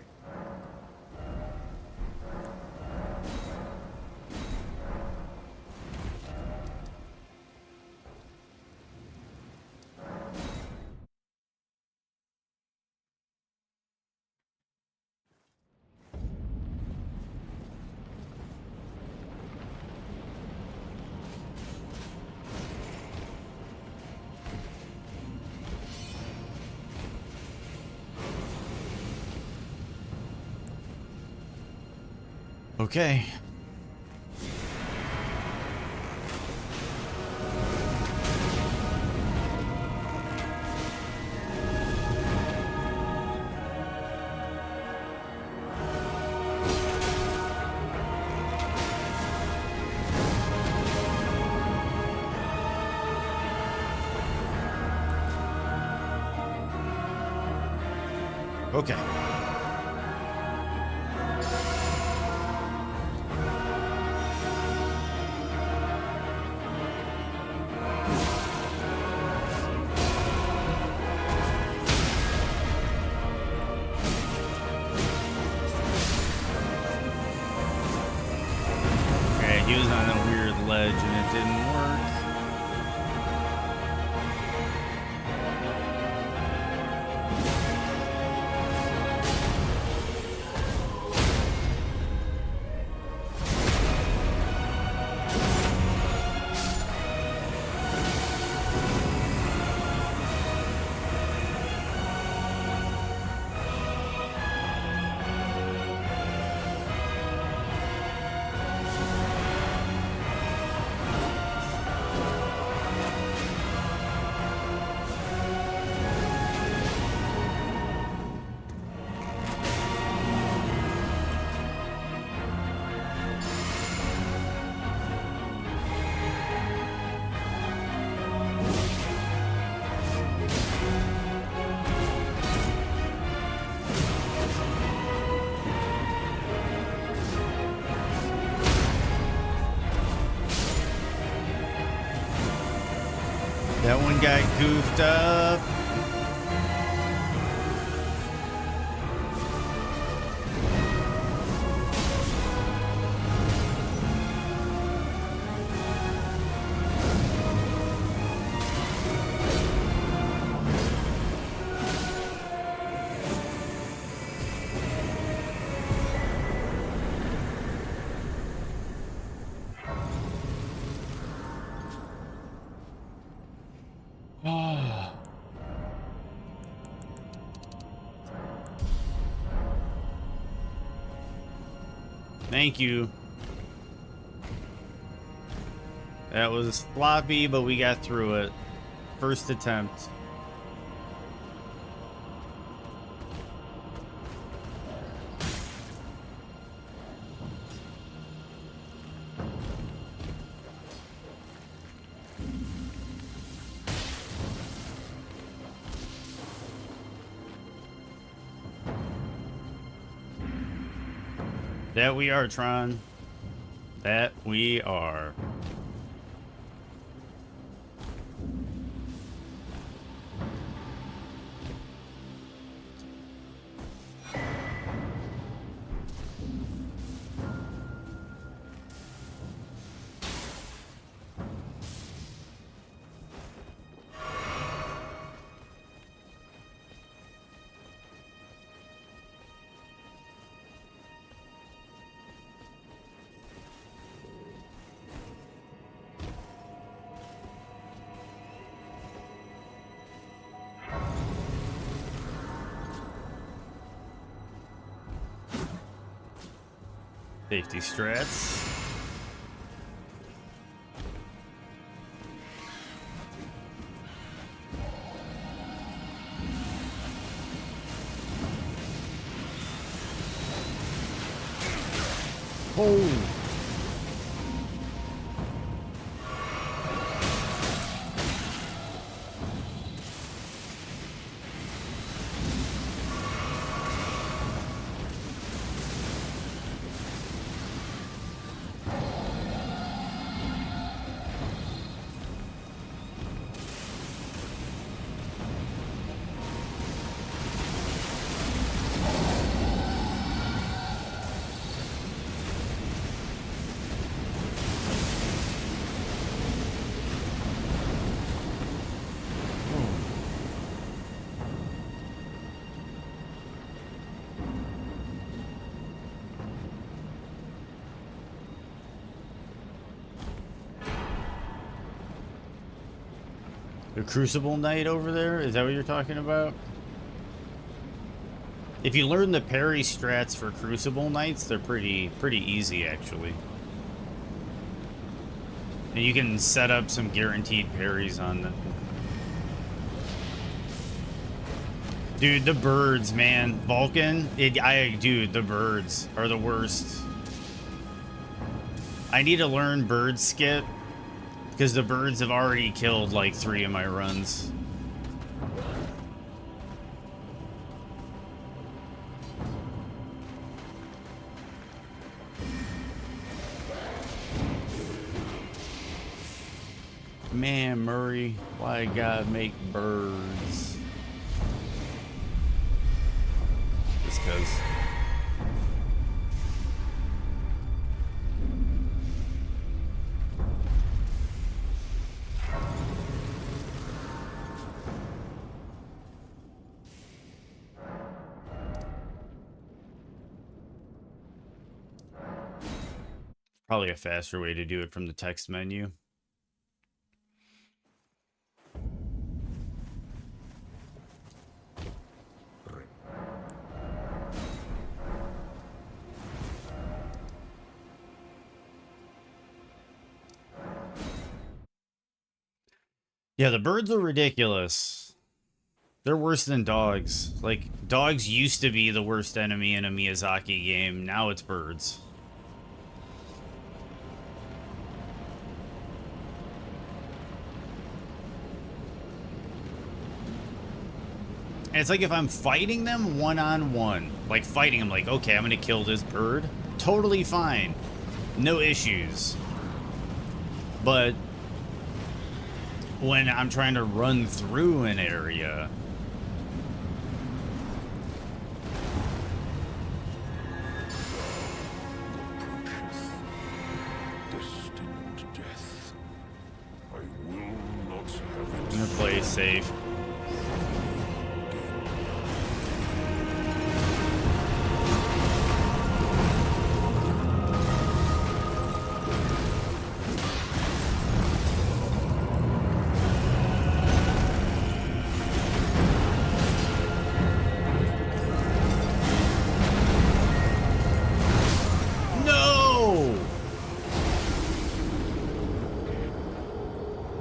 Okay. Okay. Okay, he was on a weird ledge and it didn't work. That one got goofed up. Thank you. That was sloppy, but we got through it. First attempt. That we are, Tron. That we are. Safety strats. Oh. The Crucible Knight over there? Is that what you're talking about? If you learn the parry strats for Crucible Knights, they're pretty easy, actually. And you can set up some guaranteed parries on them. Dude, the birds, man. Vulcan, dude, the birds are the worst. I need to learn bird skip, because the birds have already killed like 3 of my runs. Man, Murray, why you gotta make birds? Just cause. Probably a faster way to do it from the text menu. Yeah, the birds are ridiculous. They're worse than dogs. Like, dogs used to be the worst enemy in a Miyazaki game. Now it's birds. And it's like if I'm fighting them one-on-one, like fighting them, like, okay, I'm gonna kill this bird. Totally fine. No issues. But when I'm trying to run through an area,
Destined death. I will not have
I'm
it.
gonna play safe.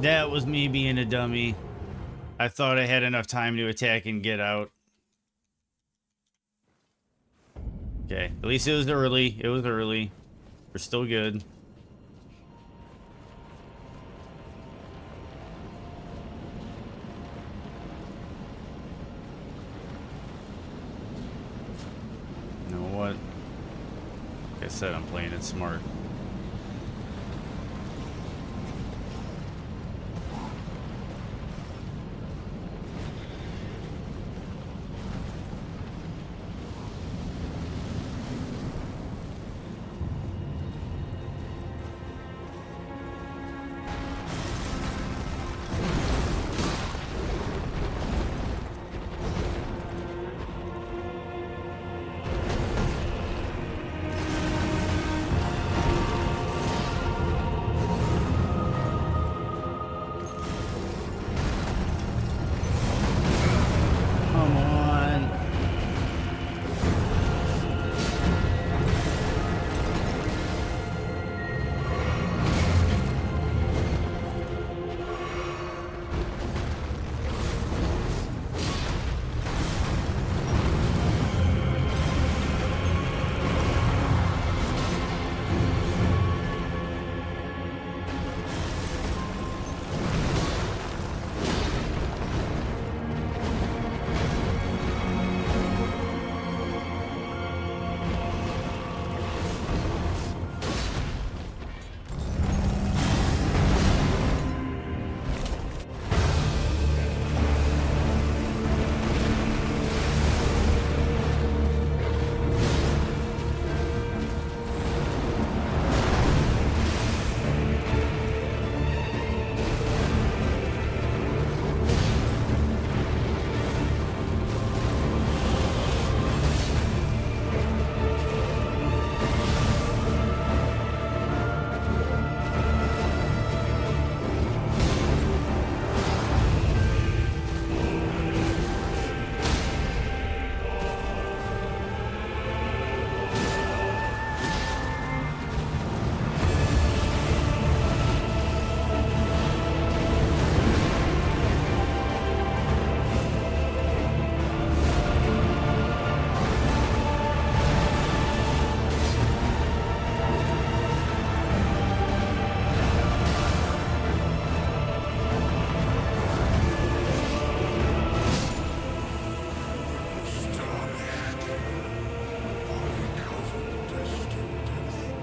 That was me being a dummy. I thought I had enough time to attack and get out. Okay, at least it was early. It was early. We're still good. You know what? Like I said, I'm playing it smart.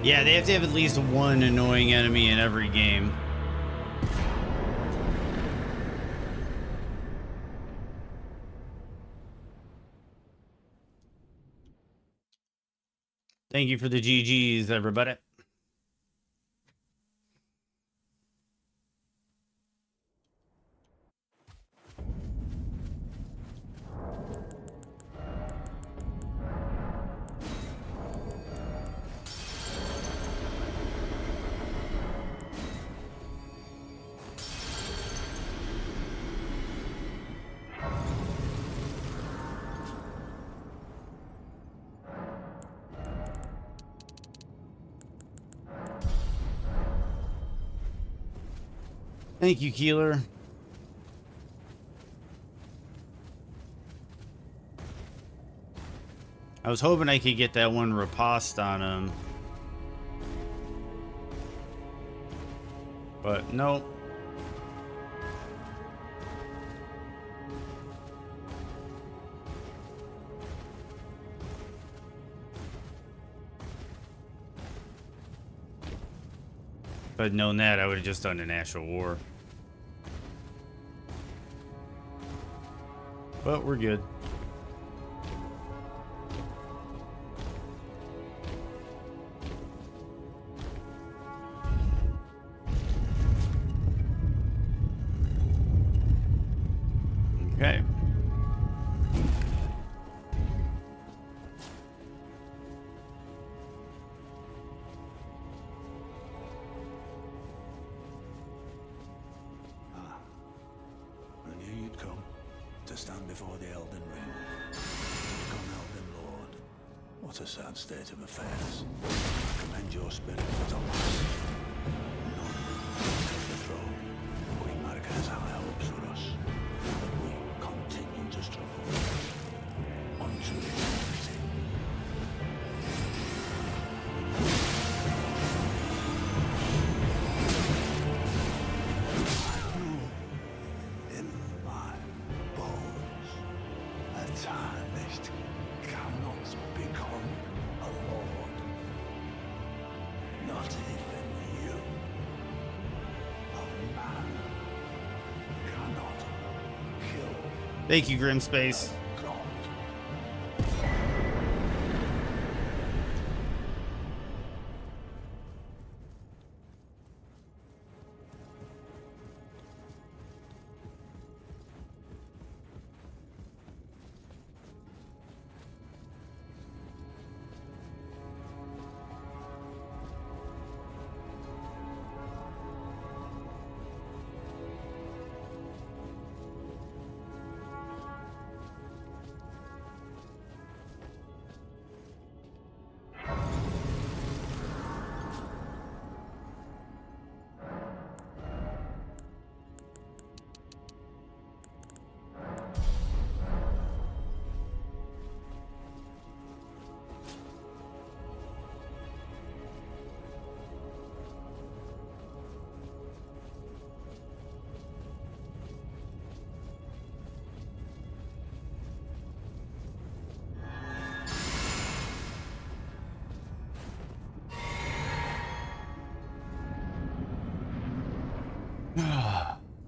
Yeah, they have to have at least one annoying enemy in every game. Thank you for the GGs, everybody. Thank you, Keeler. I was hoping I could get that one riposte on him. But nope. If I'd known that, I would have just done an Ash of War. But we're good. Okay.
I knew you'd come to stand before the Elden Ring, to become Elden Lord. What a sad state of affairs. I commend your spirit, Thomas. None can take the throne. Queen Marika has high hopes for us, but we continue to struggle. Unto eternity. In my bones, a tarnished cannot become a lord. Not even you. A man cannot kill
Thank you, Grimspace.
God.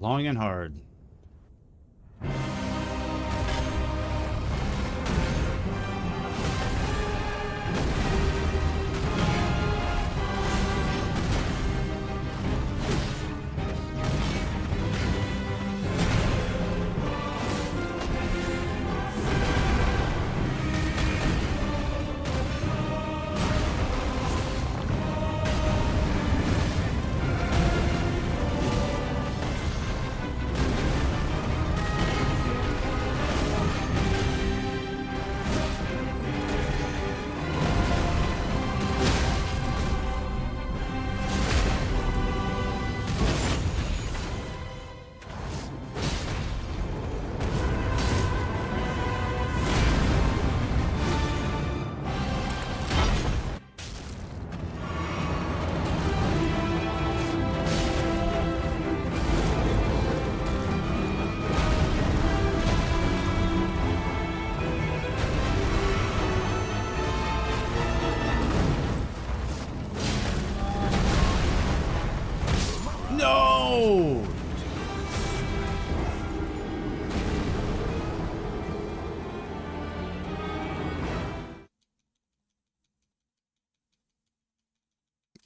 Long and hard.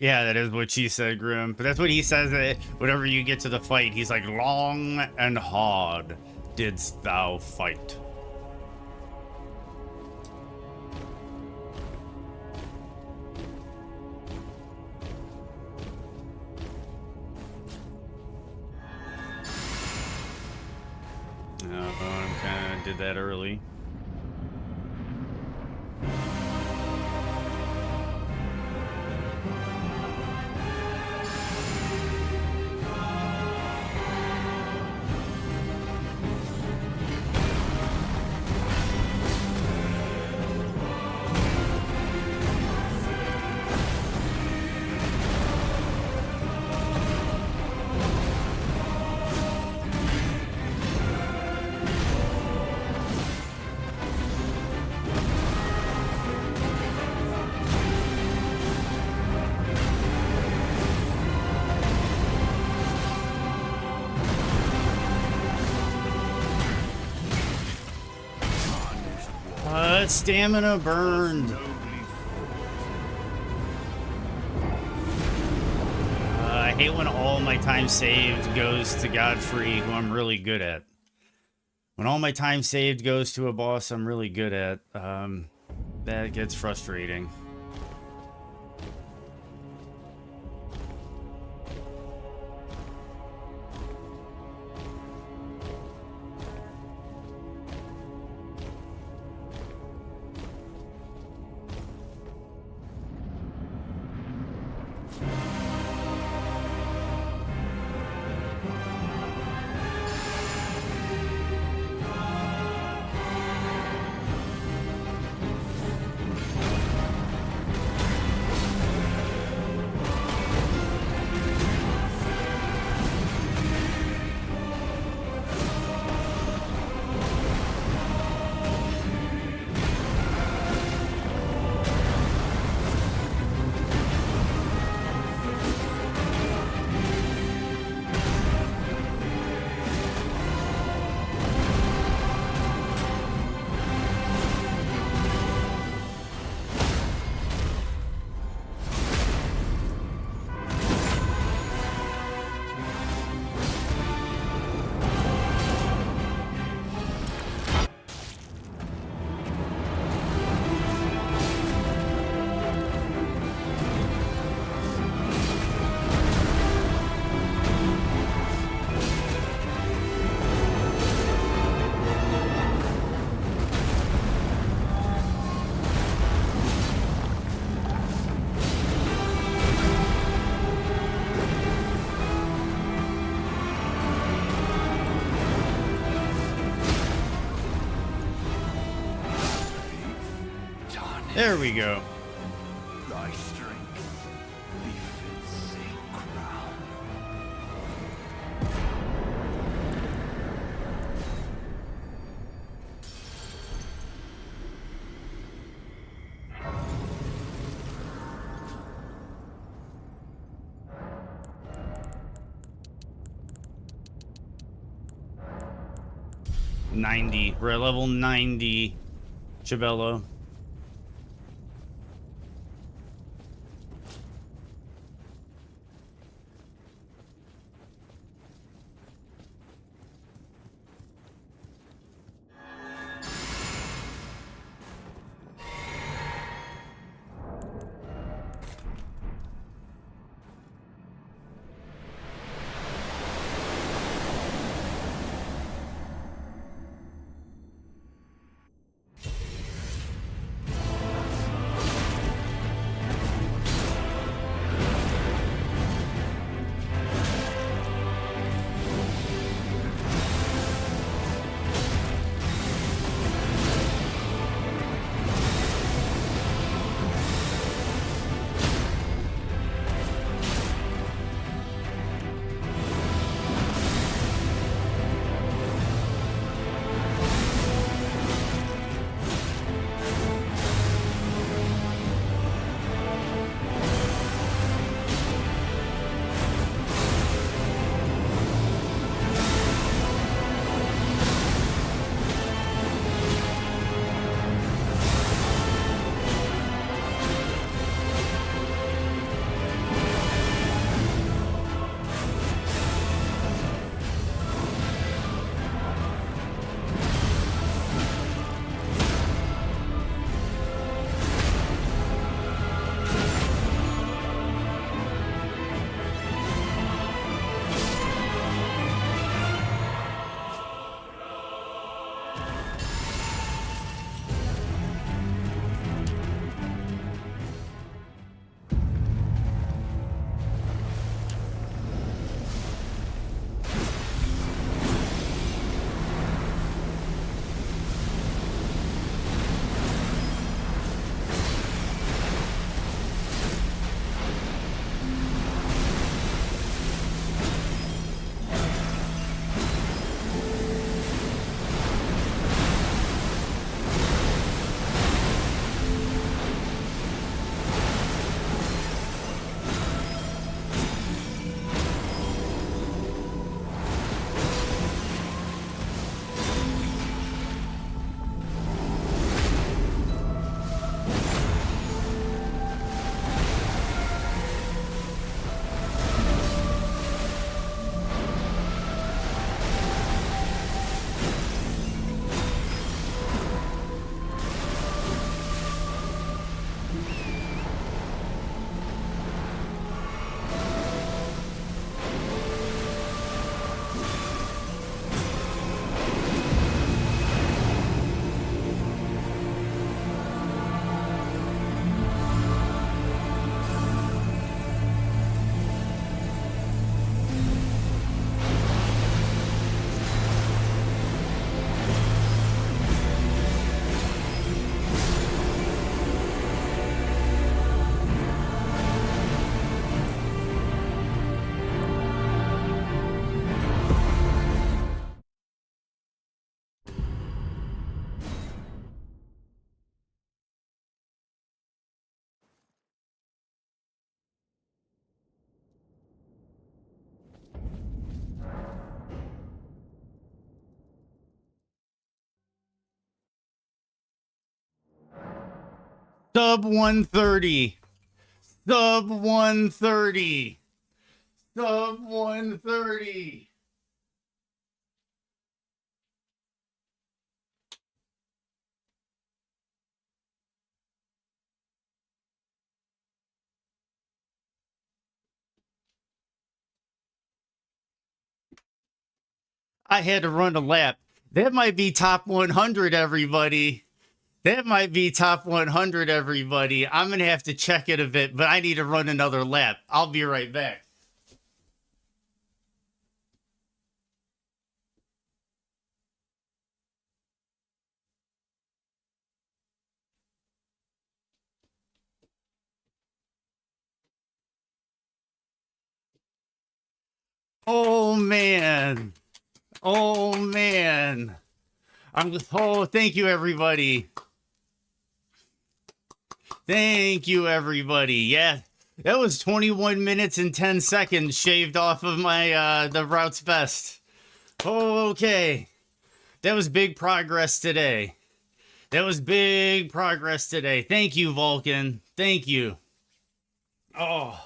Yeah, that is what she said, Grim. But that's what he says that whenever you get to the fight. He's like, long and hard didst thou fight. I kind of did that early. Stamina burned. I hate when all my time saved goes to Godfrey, who I'm really good at. When all my time saved goes to a boss I'm really good at, that gets frustrating. There we go.
Thy strength befits a crown.
We're at level 90, Chabello. Sub 130. Sub 130. Sub 130. I had to run a lap. That might be top 100, everybody. That might be top 100, everybody. I'm going to have to check it a bit, but I need to run another lap. I'll be right back. Oh, man. Oh, man. Thank you, everybody. Thank you, everybody. Yeah, that was 21 minutes and 10 seconds shaved off of my, the route's best. Okay. That was big progress today. That was big progress today. Thank you, Vulcan. Thank you. Oh.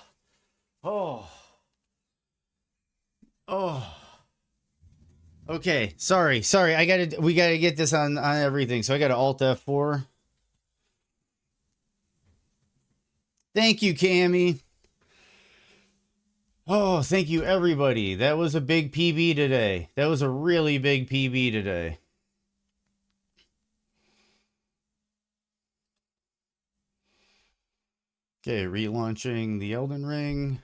Oh. Oh. Okay. Sorry. We gotta get this on everything. So I gotta Alt F4. Thank you, Cammy. Oh, thank you, everybody. That was a big PB today. That was a really big PB today. Okay, relaunching the Elden Ring.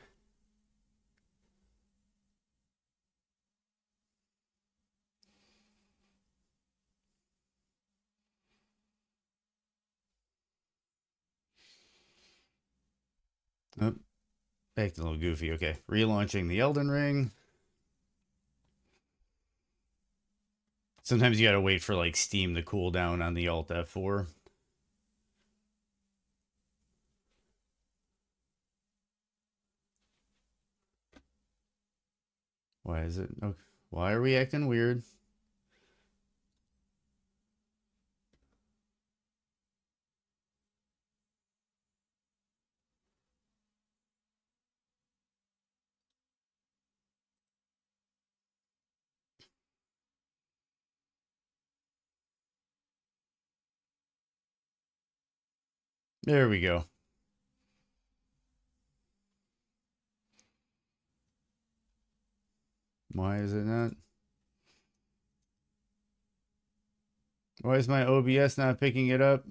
Oh, back to a little goofy. Okay, relaunching the Elden Ring. Sometimes you gotta wait for like Steam to cool down on the Alt F4. Why is it? Okay. Why are we acting weird? There we go. Why is it not? Why is my OBS not picking it up?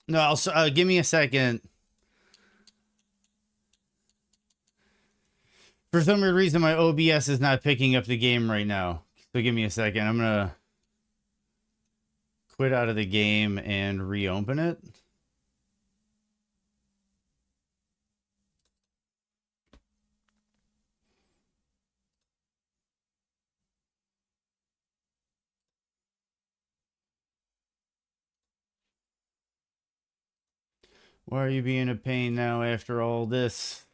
No, give me a second. For some weird reason, my OBS is not picking up the game right now. So give me a second. I'm gonna quit out of the game and reopen it. Why are you being a pain now after all this?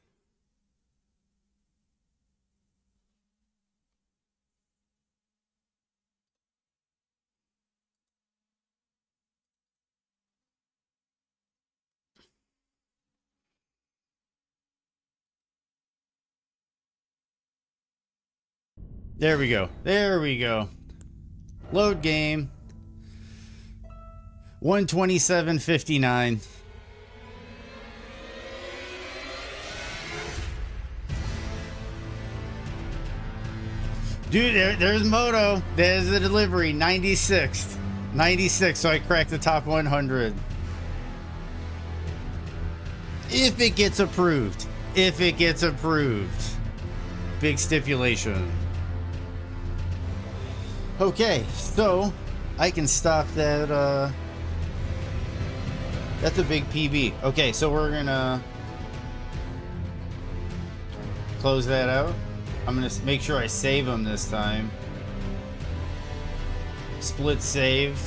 There we go. There we go. Load game. 127.59. Dude, there's Moto. There's the delivery. 96th. 96, so I cracked the top 100. If it gets approved. If it gets approved. Big stipulation. Okay, so I can stop that. That's a big PB. Okay, so we're gonna close that out. I'm gonna make sure I save them this time. Split saved.